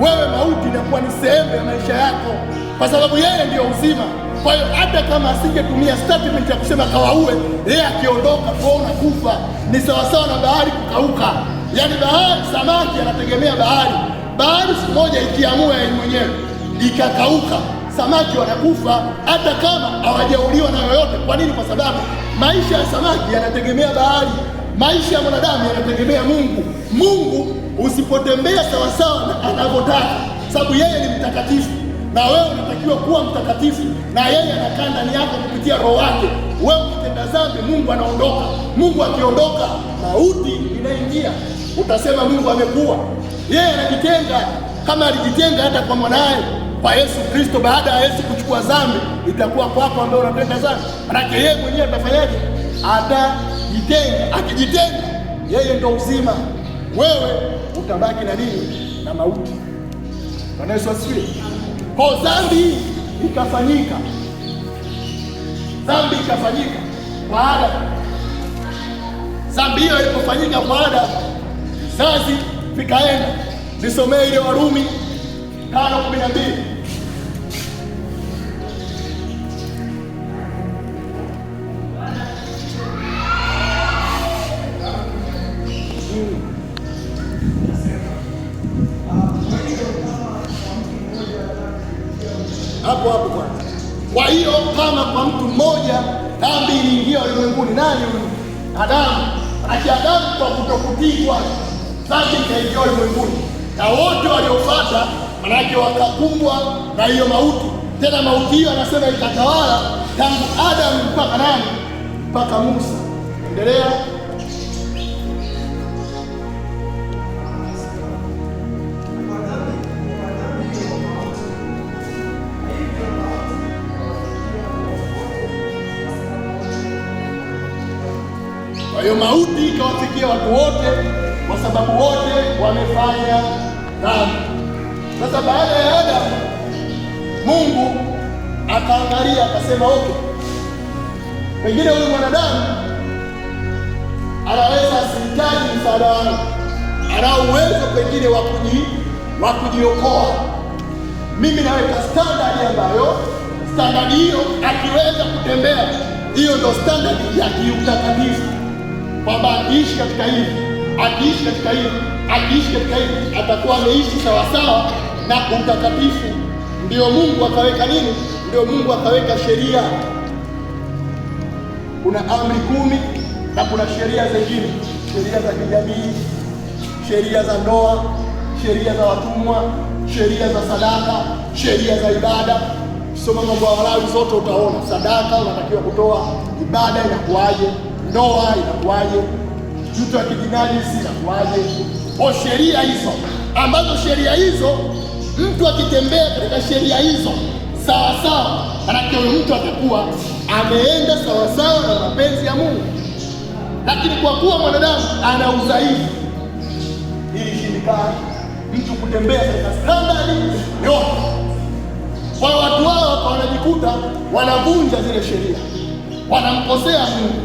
wewe, mauti inakuwa ni sehemu ya maisha yako, kwa sababu yeye ndiyo uzima. Kwa hiyo hata kama asingetumia statement ya kusema kawaue, yeye akiondoka kwa unakufa. Ni sawasawa na bahari kukauka. Yaani bahari, samaki anategemea bahari. Bahari siku moja ikiamua yeye mwenyewe ikakauka, samaki wanakufa hata kama hawajauliwa na yoyote. Kwa nini? Kwa sababu maisha ya samaki yanategemea bahari, maisha ya mwanadamu yanategemea Mungu. Mungu usipotembea sawasawa na anavyotaka, sababu yeye ni mtakatifu na wewe unatakiwa kuwa mtakatifu, na yeye anakaa ndani yako kupitia roho wake. Wewe ukitenda dhambi, Mungu anaondoka. Mungu akiondoka, mauti inaingia. Utasema Mungu amekuwa. Yeye anajitenga, kama alijitenga hata kwa mwanae kwa Yesu Kristo. Baada ya Yesu kuchukua dhambi, itakuwa kwako ambaye unatenda dhambi. Maana yeye mwenyewe atafanyaje? Atajitenga. Akijitenga, yeye ndio uzima, wewe utabaki na nini? Na mauti. Bwana Yesu asifiwe. Kwa dhambi ikafanyika, dhambi ikafanyika kwa Adamu. Dhambi hiyo ilipofanyika kwa Adamu, vizazi vikaenda. Nisomee ile Warumi 5:12. Hapo kwanza. Kwa hiyo kama kwa mtu mmoja dhambi iliingia ulimwenguni, nani huyo? Adamu. Adamu kwa kutokutii kwake dhambi ikaingia ulimwenguni, na wote waliofuata manake wakakumbwa na hiyo mauti. Tena mauti hiyo anasema ikatawala tangu Adamu mpaka nani? Mpaka Musa. Endelea. hiyo mauti ikawafikia watu wote, kwa sababu wote wamefanya dhambi. Sasa baada ya Adamu, Mungu akaangalia akasema, okay, pengine huyu mwanadamu anaweza asihitaji msaada wangu, ana uwezo pengine wa kujiokoa. Mimi naweka standard ambayo standard hiyo akiweza kutembea, hiyo ndo standard ya kiutakatifu, kwamba akiishi katika hivi, akiishi katika hivi, akiishi katika hivi, atakuwa ameishi sawasawa na utakatifu. Ndio Mungu akaweka nini? Ndio Mungu akaweka sheria. Kuna amri 10 na kuna sheria zingine, sheria za kijamii, sheria za ndoa, sheria za watumwa, sheria za sadaka, sheria za ibada. Soma Mambo ya Walawi zote utaona sadaka unatakiwa kutoa, ibada inakuwaje, ndoa inakuwaje, mtu akijinajisi inakuwaje. Kwa sheria hizo ambazo sheria hizo mtu akitembea katika sheria hizo sawa sawa, manake huyo mtu atakuwa ameenda sawa sawa na mapenzi ya Mungu. Lakini kwa kuwa mwanadamu ana udhaifu, ili shindikana mtu kutembea katika standard yote. Kwa watu wao wanajikuta wanavunja zile sheria, wanamkosea Mungu.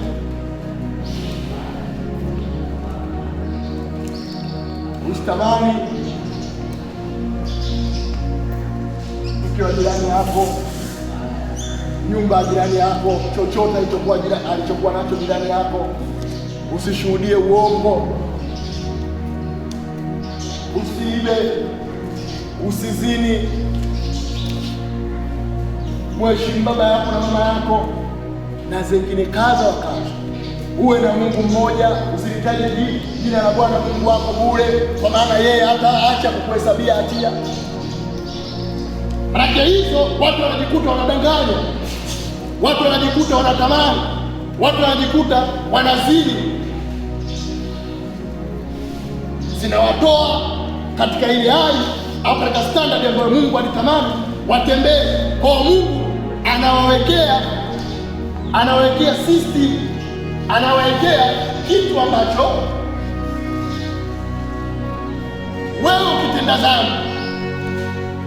Usitamani mke wa jirani yako, nyumba ya jirani yako, chochote alichokuwa nacho jirani yako. Usishuhudie uongo, usiibe, usizini, mheshimu baba yako na mama yako, na zingine kadha wa kadha. Uwe na Mungu mmoja, usilitaje jina la Bwana Mungu wako bure, kwa maana yeye hataacha kukuhesabia hatia. Manake hizo watu wanajikuta wanadanganya, watu wanajikuta wanatamani, watu wanajikuta wanazini, zinawatoa katika ile hali au katika standard ambayo Mungu alitamani watembee. Kwa Mungu anawawekea system, anawawekea kitu ambacho wewe ukitenda dhambi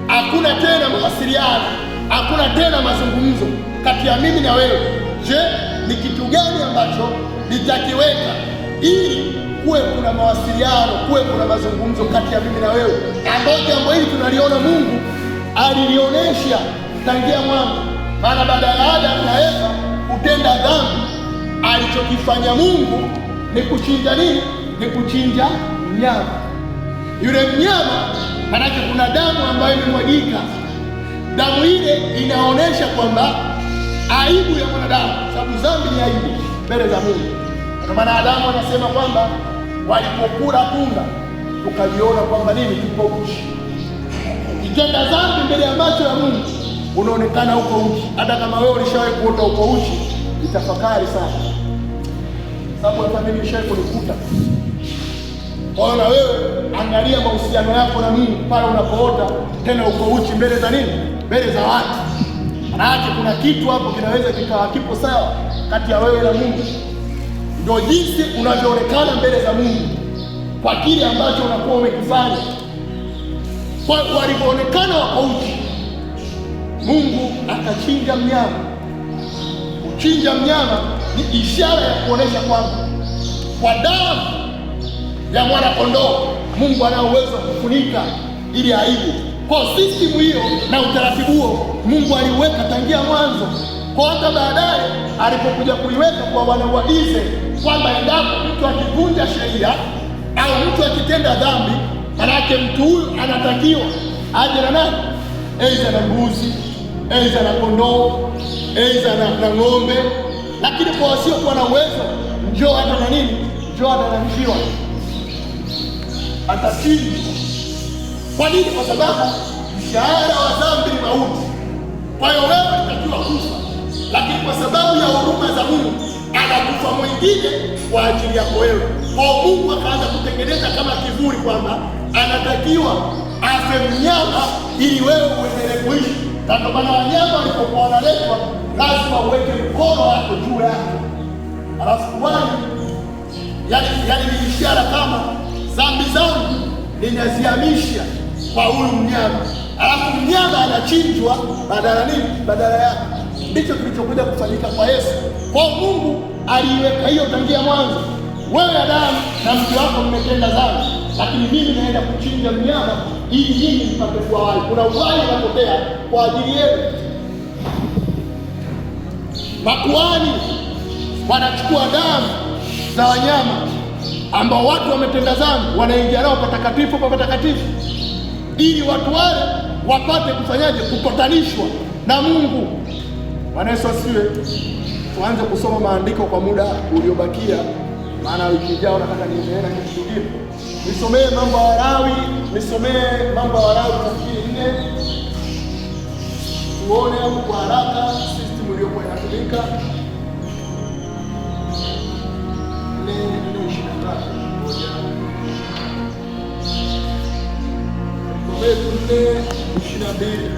hakuna tena mawasiliano, hakuna tena mazungumzo kati ya mimi na wewe. Je, ni kitu gani ambacho nitakiweka ili kuwe kuna mawasiliano, kuwe kuna mazungumzo kati ya mimi na wewe, ambapo jambo hili tunaliona Mungu alilionyesha tangia mwanzo. Maana baada ya Adamu na Eva kutenda dhambi, alichokifanya Mungu ni kuchinja nini? Ni kuchinja mnyama. Yule mnyama, manake kuna damu ambayo imemwagika. Damu ile inaonyesha kwamba aibu ya mwanadamu, sababu dhambi ni aibu mbele za Mungu. Kwa maana Adamu anasema kwamba walipokula tunda tukajiona kwamba nini? Tuko uchi. Ukitenda dhambi mbele ya macho ya Mungu unaonekana uko uchi. Hata kama wewe ulishawahi kuota uko uchi, itafakari sana, sababu hata mimi nishawahi kunikuta. Kwa hiyo na wewe angalia mahusiano yako na Mungu pale unapoota tena uko uchi mbele za nini? Mbele za watu. Maana kuna kitu hapo kinaweza kikawa kipo sawa kati ya wewe na Mungu. Ndio jinsi unavyoonekana mbele za Mungu kwa kile ambacho unakuwa umekifanya. Kwa walipoonekana wako uchi, Mungu akachinja mnyama. Kuchinja mnyama ni ishara ya kuonesha kwamba kwa damu ya mwana kondoo Mungu ana uwezo wa kufunika ili aibu. Kwa system hiyo na utaratibu huo Mungu aliweka tangia mwanzo. Kwa hata baadaye alipokuja kuiweka kwa wana wa Israeli kwamba endapo mtu akivunja sheria au mtu akitenda dhambi, manake mtu huyu anatakiwa aje na nani? Aidha na mbuzi, aidha na kondoo, aidha na ng'ombe. Lakini kwa wasiokuwa na uwezo, njoo hata na nini? Njoo hata na njiwa, atachinjwa. Kwa nini? Kwa sababu mshahara wa dhambi ni mauti. Kwa hiyo wewe unatakiwa kufa, lakini kwa sababu ya huruma za Mungu anakufa mwingine kwa ajili yako wewe. Kwa Mungu akaanza kutengeneza kama kivuli kwamba anatakiwa afe mnyama ili wewe uendelee kuishi. Ndio maana wanyama walipokuwa wanaletwa lazima uweke mkono wako juu yake, alafu Bwana yani ni ishara kama dhambi zangu ninazihamisha kwa huyu mnyama, alafu mnyama anachinjwa badala nini? Badala yake. Ndicho kilichokuja kufanyika kwa Yesu. Kwa Mungu aliweka hiyo tangia mwanzo. Wewe Adamu na mke wako mmetenda dhambi, lakini mimi naenda kuchinja mnyama ili nyinyi mpate kuwa hai. Kuna uhai unapotea kwa ajili yenu. Makuhani wanachukua damu za wanyama ambao watu wametenda dhambi, wanaingia nao patakatifu pa patakatifu, ili watu wale wapate kufanyaje? Kupatanishwa na Mungu. Bwana Yesu asifiwe. Tuanze kusoma maandiko kwa muda uliobakia, maana wiki ijayo nataka niendelee na kitu kingine. Nisomee Mambo ya Walawi, Mambo ya Walawi 4, tuone kwa haraka system iliyokuwa inatumika. 4:22.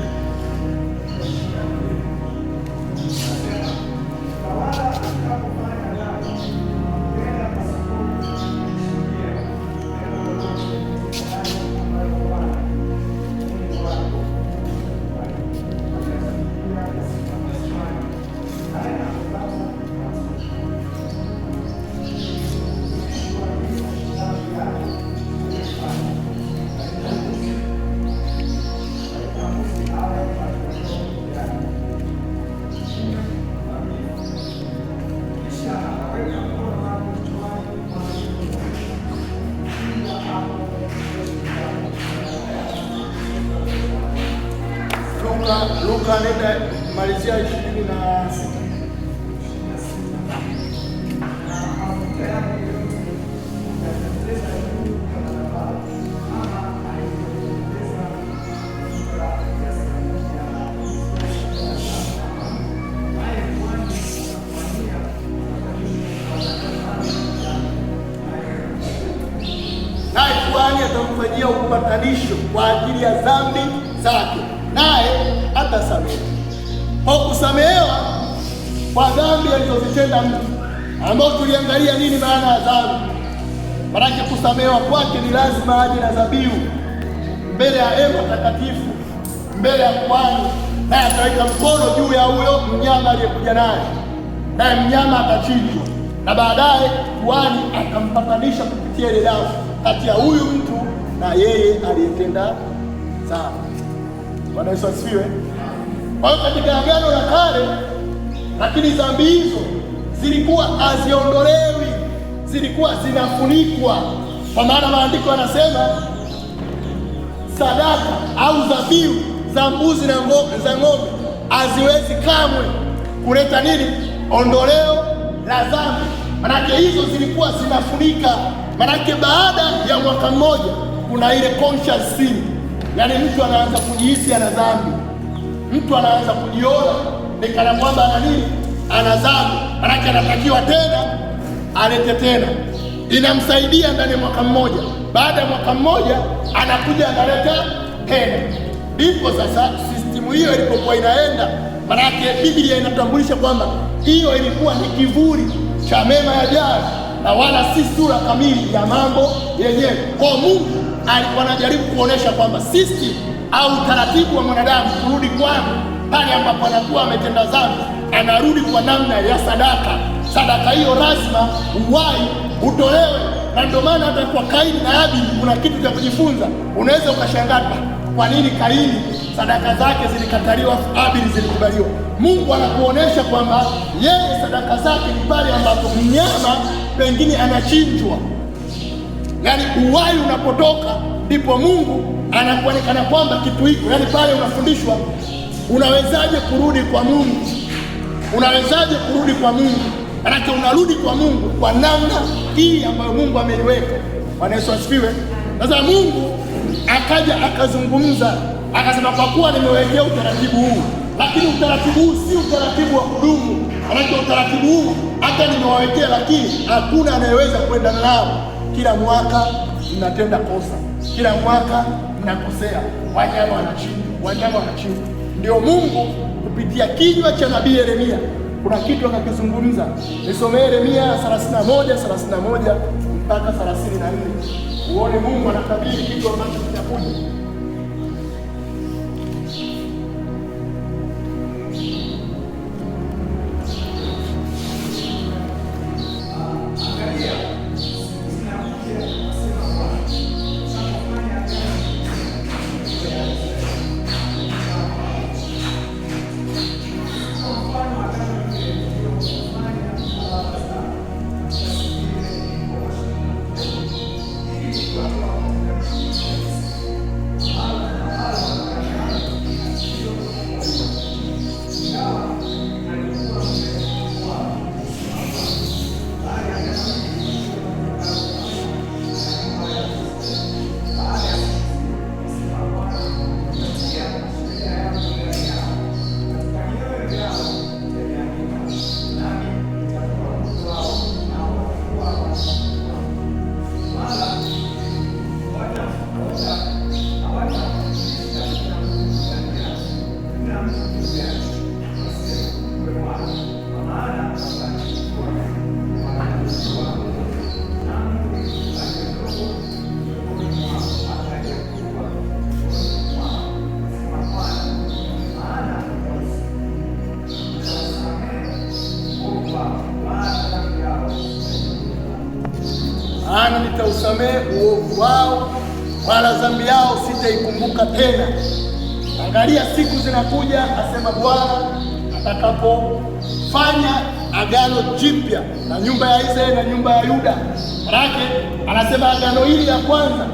Luka nenda malizia 26. Naye kuhani atamfanyia upatanisho kwa ajili ya dhambi zake, naye atasamehe. Kwa kusamehewa kwa dhambi alizozitenda mtu, ambao tuliangalia nini maana ya dhambi. Maana kusamehewa kwake ni lazima aje na dhabihu mbele ya hema takatifu, mbele ya kuhani, naye ataweka mkono juu ya huyo mnyama aliyekuja naye, naye mnyama atachinjwa, na baadaye kuhani atampatanisha kupitia ile damu kati ya huyu mtu na yeye aliyetenda dhambi. Bwana Yesu asifiwe. Kwa hiyo katika Agano la Kale, lakini dhambi hizo zilikuwa haziondolewi, zilikuwa zinafunikwa, kwa maana maandiko yanasema sadaka au dhabihu za mbuzi na za ng'ombe haziwezi kamwe kuleta nini? Ondoleo la dhambi. Manake hizo zilikuwa zinafunika. Manake baada ya mwaka mmoja kuna ile conscious sin, yaani mtu anaanza kujihisi ana dhambi, mtu anaanza kujiona ni kana kwamba ana nini? Ana dhambi. Manake anatakiwa tena alete tena. Inamsaidia ndani ya mwaka mmoja. Baada ya mwaka mmoja anakuja analeta tena. Ndipo sasa system hiyo ilipokuwa inaenda, manake Biblia inatambulisha kwamba hiyo ilikuwa ni kivuli cha mema yajayo na wala si sura kamili ya mambo yenyewe. Kwa Mungu alikuwa anajaribu kuonesha kwamba sisi au taratibu wa mwanadamu kurudi kwake pale ambapo anakuwa ametenda dhambi, anarudi kwa namna ya sadaka. Sadaka hiyo lazima uhai utolewe, na ndio maana hata kwa Kaini na Abili kuna kitu cha kujifunza. Unaweza ukashangaa kwa nini Kaini sadaka zake zilikataliwa, Abili zilikubaliwa. Mungu anakuonesha kwamba yeye sadaka zake ni pale ambapo mnyama pengine anachinjwa, yaani uhai unapotoka ndipo Mungu anakuonekana kwamba kitu hiko, yaani pale unafundishwa unawezaje kurudi kwa Mungu, unawezaje kurudi kwa Mungu. Manake unarudi kwa Mungu kwa namna hii ambayo Mungu ameiweka. Bwana Yesu asifiwe. Sasa Mungu akaja akazungumza akasema, kwa kuwa nimewekea utaratibu huu, lakini utaratibu huu si utaratibu wa kudumu. Manake utaratibu huu hata nimewawekea, lakini hakuna anayeweza kwenda nao. Kila mwaka mnatenda kosa, kila mwaka mnakosea, wanyama wanachinjwa. Ndio Mungu kupitia kinywa cha nabii Yeremia kuna kitu akakizungumza. Nisomee Yeremia 31 mpaka 34 uone Mungu anatabiri kitu ambacho kitakuja. Maana nitausamehe uovu wao, wala dhambi yao sitaikumbuka tena. Angalia, siku zinakuja, asema Bwana, atakapofanya agano jipya na nyumba ya Israeli na nyumba ya Yuda. Manake anasema agano hili la kwanza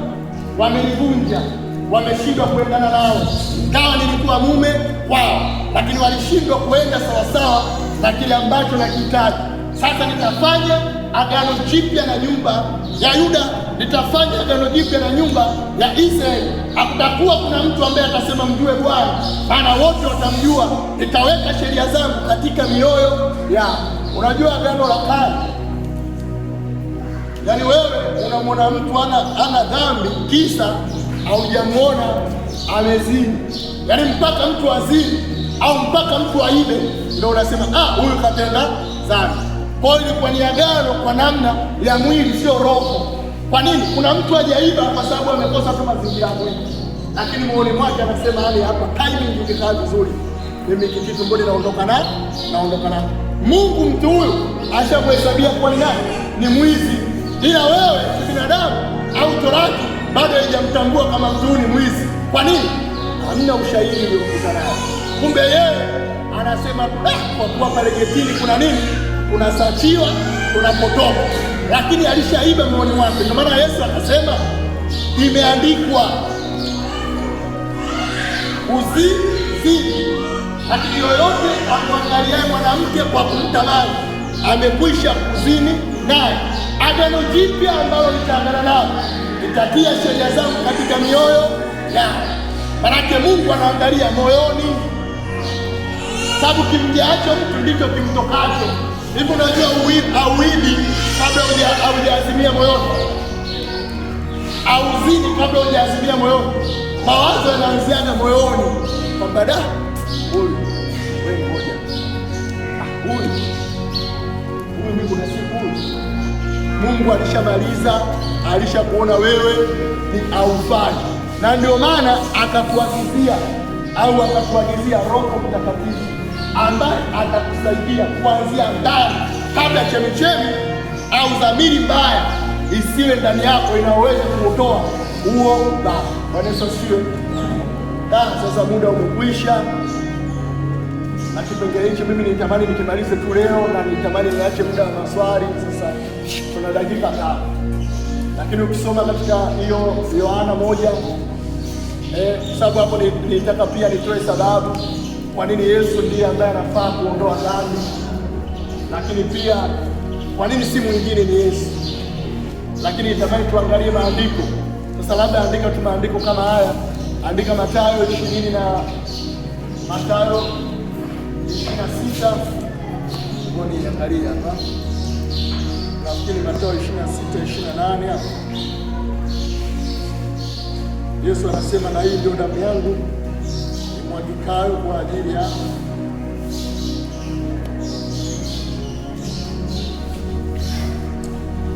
wamelivunja, wameshindwa kuendana nao. Ingawa nilikuwa mume wao, lakini walishindwa kuenda sawasawa na kile ambacho nakihitaji. Sasa nitafanya agano jipya na nyumba ya Yuda, nitafanya agano jipya na nyumba ya Israeli. Hakutakuwa kuna mtu ambaye atasema mjue Bwana, maana wote watamjua. Nitaweka sheria zangu katika mioyo yao. Unajua agano la kale, yaani wewe unamwona mtu ana dhambi, kisa haujamuona amezini, yaani mpaka mtu azini au mpaka mtu aibe ndio unasema huyu katenda dhambi. Kwa hiyo ilikuwa ni agano kwa namna ya mwili, sio roho. Kwa nini? Kuna mtu hajaiba kwa sababu amekosa tu mazingira ya mwili, lakini moyoni mwake anasema hali hapa timing ingekaa vizuri, mimi kitu mbona naondoka na Mungu mtu huyu ashamhesabia kuwa ni nani? Ni mwizi. Ila wewe binadamu au Torati bado haijamtambua kama mtu huyu ni mwizi. Kwa nini? Hamna ushahidi uliokuta nao. Kumbe yeye anasema kwa kuwa pale getini kuna nini? Unasachiwa, unapotoka, lakini alishaiba moyoni mwake. Ndio maana Yesu akasema imeandikwa usizini. Lakini yoyote amwangaliaye mwanamke kwa kumtamani amekwisha kuzini naye. Agano jipya ambalo nitaagana nao, nitatia sheria zangu katika mioyo yao. Manake Mungu anaangalia moyoni, sababu kimjaacho mtu ndicho kimtokacho. Hivi unajua auibi kabla hujaazimia moyoni, auzini kabla hujaazimia moyoni. Mawazo yanaanziana moyoni kwamba huyu wewe mmoja, huyu mimi kuna siku huyu. Mungu alishamaliza, alishakuona wewe ni aufai, na ndio maana akakuagizia Roho Mtakatifu ambaye atakusaidia kuanzia ndani, kabla chemichemi au dhamiri mbaya isiwe ndani yako inaweza kutoa huo ubaya. Bwana Yesu asifiwe. Sasa muda umekwisha, na kipengele hicho mimi nitamani nikimalize tu leo, na nitamani niache muda wa maswali. Sasa tuna dakika 5, lakini ukisoma katika hiyo Yohana 1 sababu hapo nitaka pia nitoe sababu kwa nini Yesu ndiye ambaye anafaa kuondoa dhambi, lakini pia kwa nini si mwingine ni Yesu. Lakini nitamani tuangalie maandiko. Sasa labda andika tu maandiko kama haya, andika Mathayo 20 na Mathayo 26. Ngoni angalia hapa. Nafikiri Mathayo 26:28 hapa. Yesu anasema, na hii ndio damu yangu imwagikayo kwa ajili ya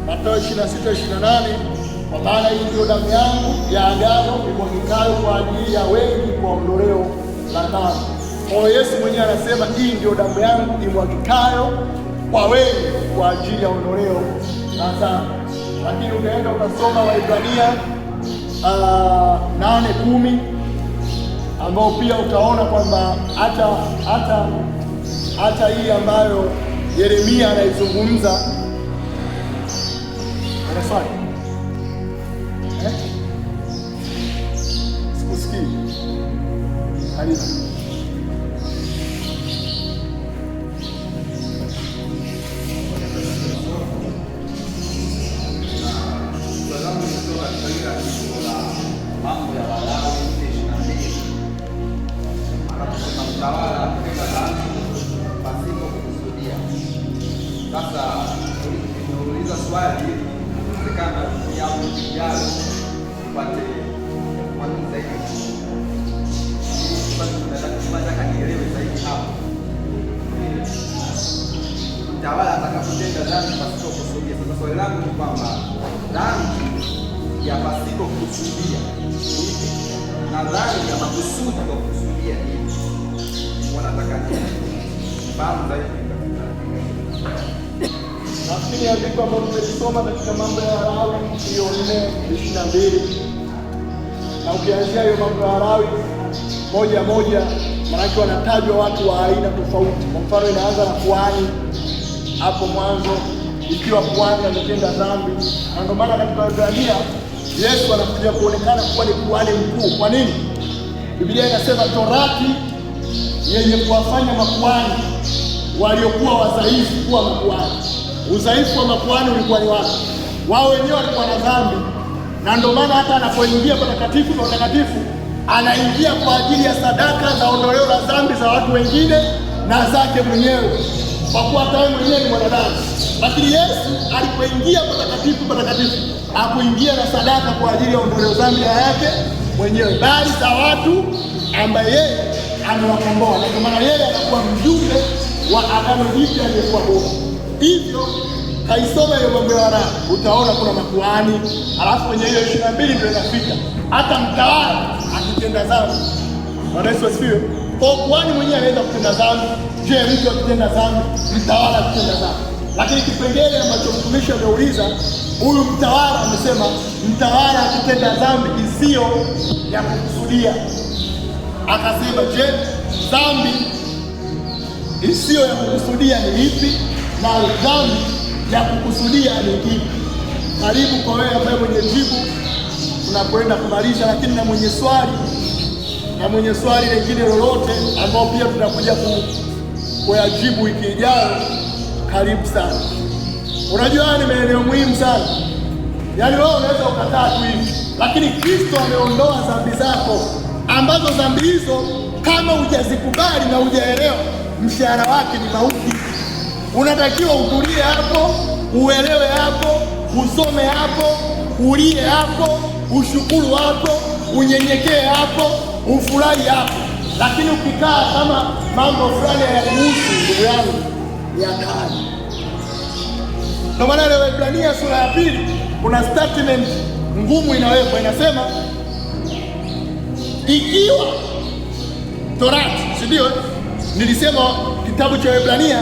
Mathayo 26:28, kwa maana hii ndio damu yangu ya agano imwagikayo kwa ajili ya wengi kwa ondoleo la dhambi. Kwa Yesu mwenyewe anasema hii ndio damu yangu imwagikayo kwa wengi kwa ajili ya ondoleo la dhambi. Lakini ukaenda ukasoma Waebrania 8:10 ambao pia utaona kwamba hata hii ambayo Yeremia anaizungumza. Ana swali? Sikusikii. Karibu. Mambo ya Walawi 22 anasema mtawala atenda dhambi pasipo kukusudia. Sasa nimeuliza swali kama ya vijana upate mwalimu zaidi, nataka nielewe zaidi hapo. Mtawala atakapotenda dhambi pasipo kukusudia. Sasa swali langu ni kwamba dhambi ya pasipo kukusudia na dhambi ya makusudi kwa kukusudia hivi, wanataka fahamu zaidi. Nafikiri andiko ambalo tumelisoma katika Mambo ya Walawi hiyo 4:22, na ukianzia hiyo Mambo ya Walawi moja, maanake wanatajwa watu wa aina tofauti. Kwa mfano inaanza na kuhani hapo mwanzo, ikiwa kuhani ametenda dhambi, na ndio maana katika Waebrania Yesu anakuja kuonekana kuwa ni kuhani mkuu. Kwa nini? Biblia inasema torati yenye kuwafanya makuhani waliokuwa wadhaifu kuwa makuhani. Udhaifu wa makuhani ulikuwa ni wapi? Wao wenyewe walikuwa na dhambi, na ndio maana hata anapoingia patakatifu kwa utakatifu anaingia kwa ajili ya sadaka za ondoleo la dhambi za watu wengine na zake mwenyewe, kwa kuwa hata yeye mwenyewe ni mwanadamu. Lakini Yesu alipoingia patakatifu hakuingia na sadaka kwa ajili ya ondoleo dhambi yake mwenyewe, bali za watu ambaye yeye amewakomboa. Na kwa maana yeye anakuwa mjumbe wa agano jipya aliyekuwa bora. Hivyo kaisoma hiyo Mambo ya Walawi, utaona kuna makuhani, alafu kwenye hiyo 22 ndio inafika hata mtawala akitenda dhambi. Bwana Yesu asifiwe. Kwa kuhani mwenyewe anaweza kutenda dhambi. Je, mtu akitenda dhambi, mtawala akitenda dhambi? Lakini kipengele ambacho mtumishi ameuliza, huyu mtawala amesema mtawala akitenda dhambi isiyo ya kukusudia. Akasema, je, dhambi isiyo ya kukusudia ni ipi na dhambi ya kukusudia ni ipi? Karibu kwa wewe ambaye mwenye jibu tunapoenda kumaliza, lakini na mwenye swali lingine lolote ambao pia tutakuja kuyajibu wiki ijayo, karibu sana. Unajua ni maeneo muhimu sana. Yaani wewe unaweza ukataa tu hivi, lakini Kristo ameondoa dhambi zako, ambazo dhambi hizo kama hujazikubali na hujaelewa, mshahara wake ni mauti. Unatakiwa utulie hapo, uelewe hapo, usome hapo, ulie hapo, ushukuru hapo, unyenyekee hapo, ufurahi hapo. Lakini ukikaa kama mambo fulani hayakuhusu, ndugu yangu, ni hatari. Ndio maana leo Waebrania sura ya 2 kuna statement ngumu inawekwa, inasema ikiwa Torati, si ndio? Nilisema kitabu cha Waebrania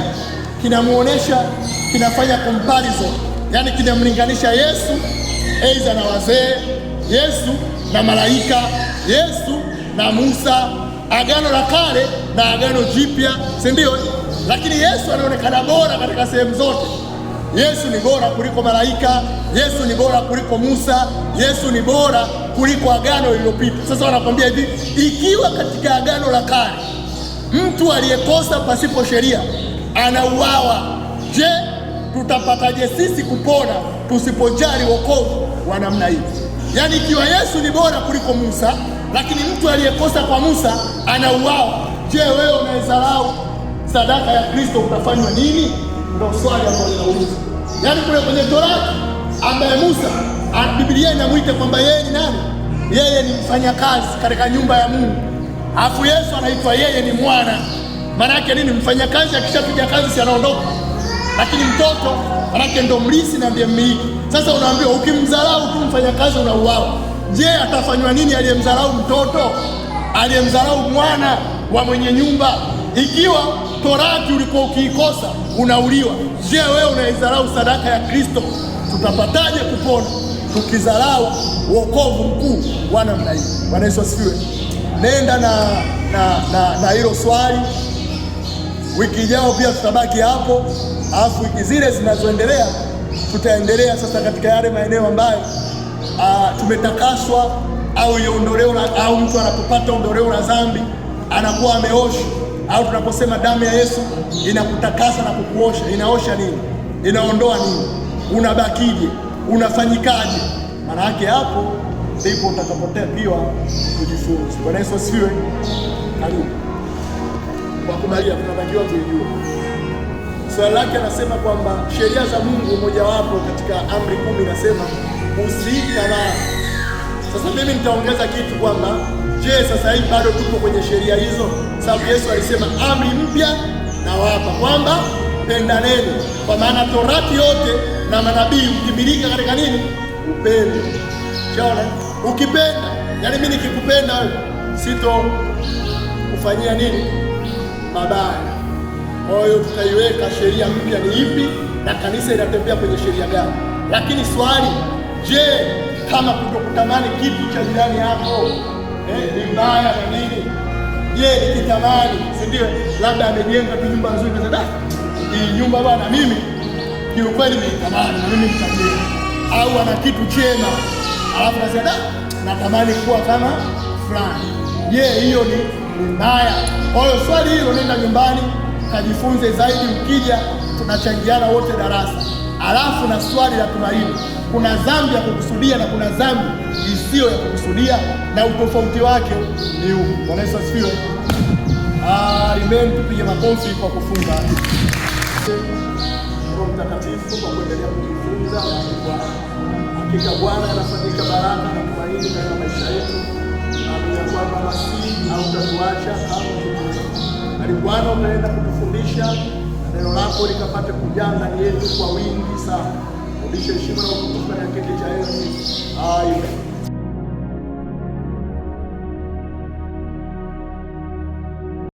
kinafanya comparison, yani kinamlinganisha Yesu aidha na wazee, Yesu na malaika, Yesu na Musa, agano la kale na agano jipya, si ndio? Lakini Yesu anaonekana bora katika sehemu zote. Yesu ni bora kuliko malaika, Yesu ni bora kuliko Musa, Yesu ni bora kuliko agano lililopita. Sasa wanakwambia hivi, ikiwa katika agano la kale mtu aliyekosa pasipo sheria anauawa, je, tutapataje sisi kupona tusipojali wokovu wa namna hii? Yaani ikiwa Yesu ni bora kuliko Musa, lakini mtu aliyekosa kwa Musa anauawa, je, wewe unaidharau sadaka ya Kristo utafanywa nini? Ndio swali ambalo linauliza. Yaani kule kwenye Torati ambaye Musa, Biblia inamuita kwamba yeye ni nani? Yeye ni mfanyakazi katika nyumba ya Mungu. Alafu Yesu anaitwa yeye ni mwana. Maana yake nini? Mfanyakazi akishapiga kazi si anaondoka. lakini mtoto manake ndo mlisi na ndiye mmiliki. Sasa unaambiwa ukimdharau tu mfanyakazi unauawa. Je, atafanywa nini aliyemdharau mtoto, aliyemdharau mwana wa mwenye nyumba? Ikiwa Torati ulikuwa ukiikosa unauliwa, je, wewe unaidharau sadaka ya Kristo? Tutapataje kupona tukidharau wokovu mkuu wa namna hii? Bwana Yesu asifiwe. Nenda na hilo swali. Wiki ijayo pia tutabaki hapo, alafu wiki zile zinazoendelea tutaendelea sasa katika yale maeneo ambayo tumetakaswa au iondoleo, au mtu anapopata ondoleo la dhambi anakuwa ameoshwa, au tunaposema damu ya Yesu inakutakasa na kukuosha, inaosha nini? Inaondoa nini? Unabakije? Unafanyikaje? Maana yake hapo ndipo utakapotakiwa kujifunza. Bwana Yesu asifiwe. Karibu. Kwa kubalia tunatakiwa kujua. Swali lake anasema kwamba sheria za Mungu mojawapo katika amri 10 inasema usitamani. Sasa mimi nitaongeza kitu kwamba je, sasa hivi bado tupo kwenye sheria hizo? Sababu Yesu alisema amri mpya nawapa kwamba pendaneni, kwa maana Torati yote na manabii utimilika katika nini? Upendo. Unaona? Ukipenda, yani mimi nikikupenda wewe sito kufanyia nini? Mabaya. Kwa hiyo tutaiweka sheria mpya ni ipi na kanisa inatembea kwenye sheria gani? Lakini swali, je, kama kutokutamani kitu cha jirani yako ni mbaya na nini? Je, nikitamani, si ndio, labda amejenga tu nyumba nzuri na hii nyumba bwana mimi kiukweli nitamani na mimi nitajenga, au ana kitu chema alafu nasema natamani kuwa kama fulani. Je, hiyo ni mbaya? Kwa hiyo swali hilo, nenda nyumbani kajifunze zaidi, mkija tunachangiana wote darasa. Alafu na swali la tumaini, kuna dhambi ya kukusudia na kuna dhambi isiyo ya kukusudia, na utofauti wake ni huu. Bwana Yesu asifiwe. Amen. Tupige makofi kwa kufunga. Roho Mtakatifu kwa kuendelea kujifunza, na hakika Bwana anafanyika baraka na tumaini katika maisha yetu, na kwamba Masihi hautatuacha au bali Bwana utaenda kutufundisha neno lako likapate kujaa ndani yetu kwa wingi sana. Rudisha heshima na utukufu katika kiti cha enzi. Amen.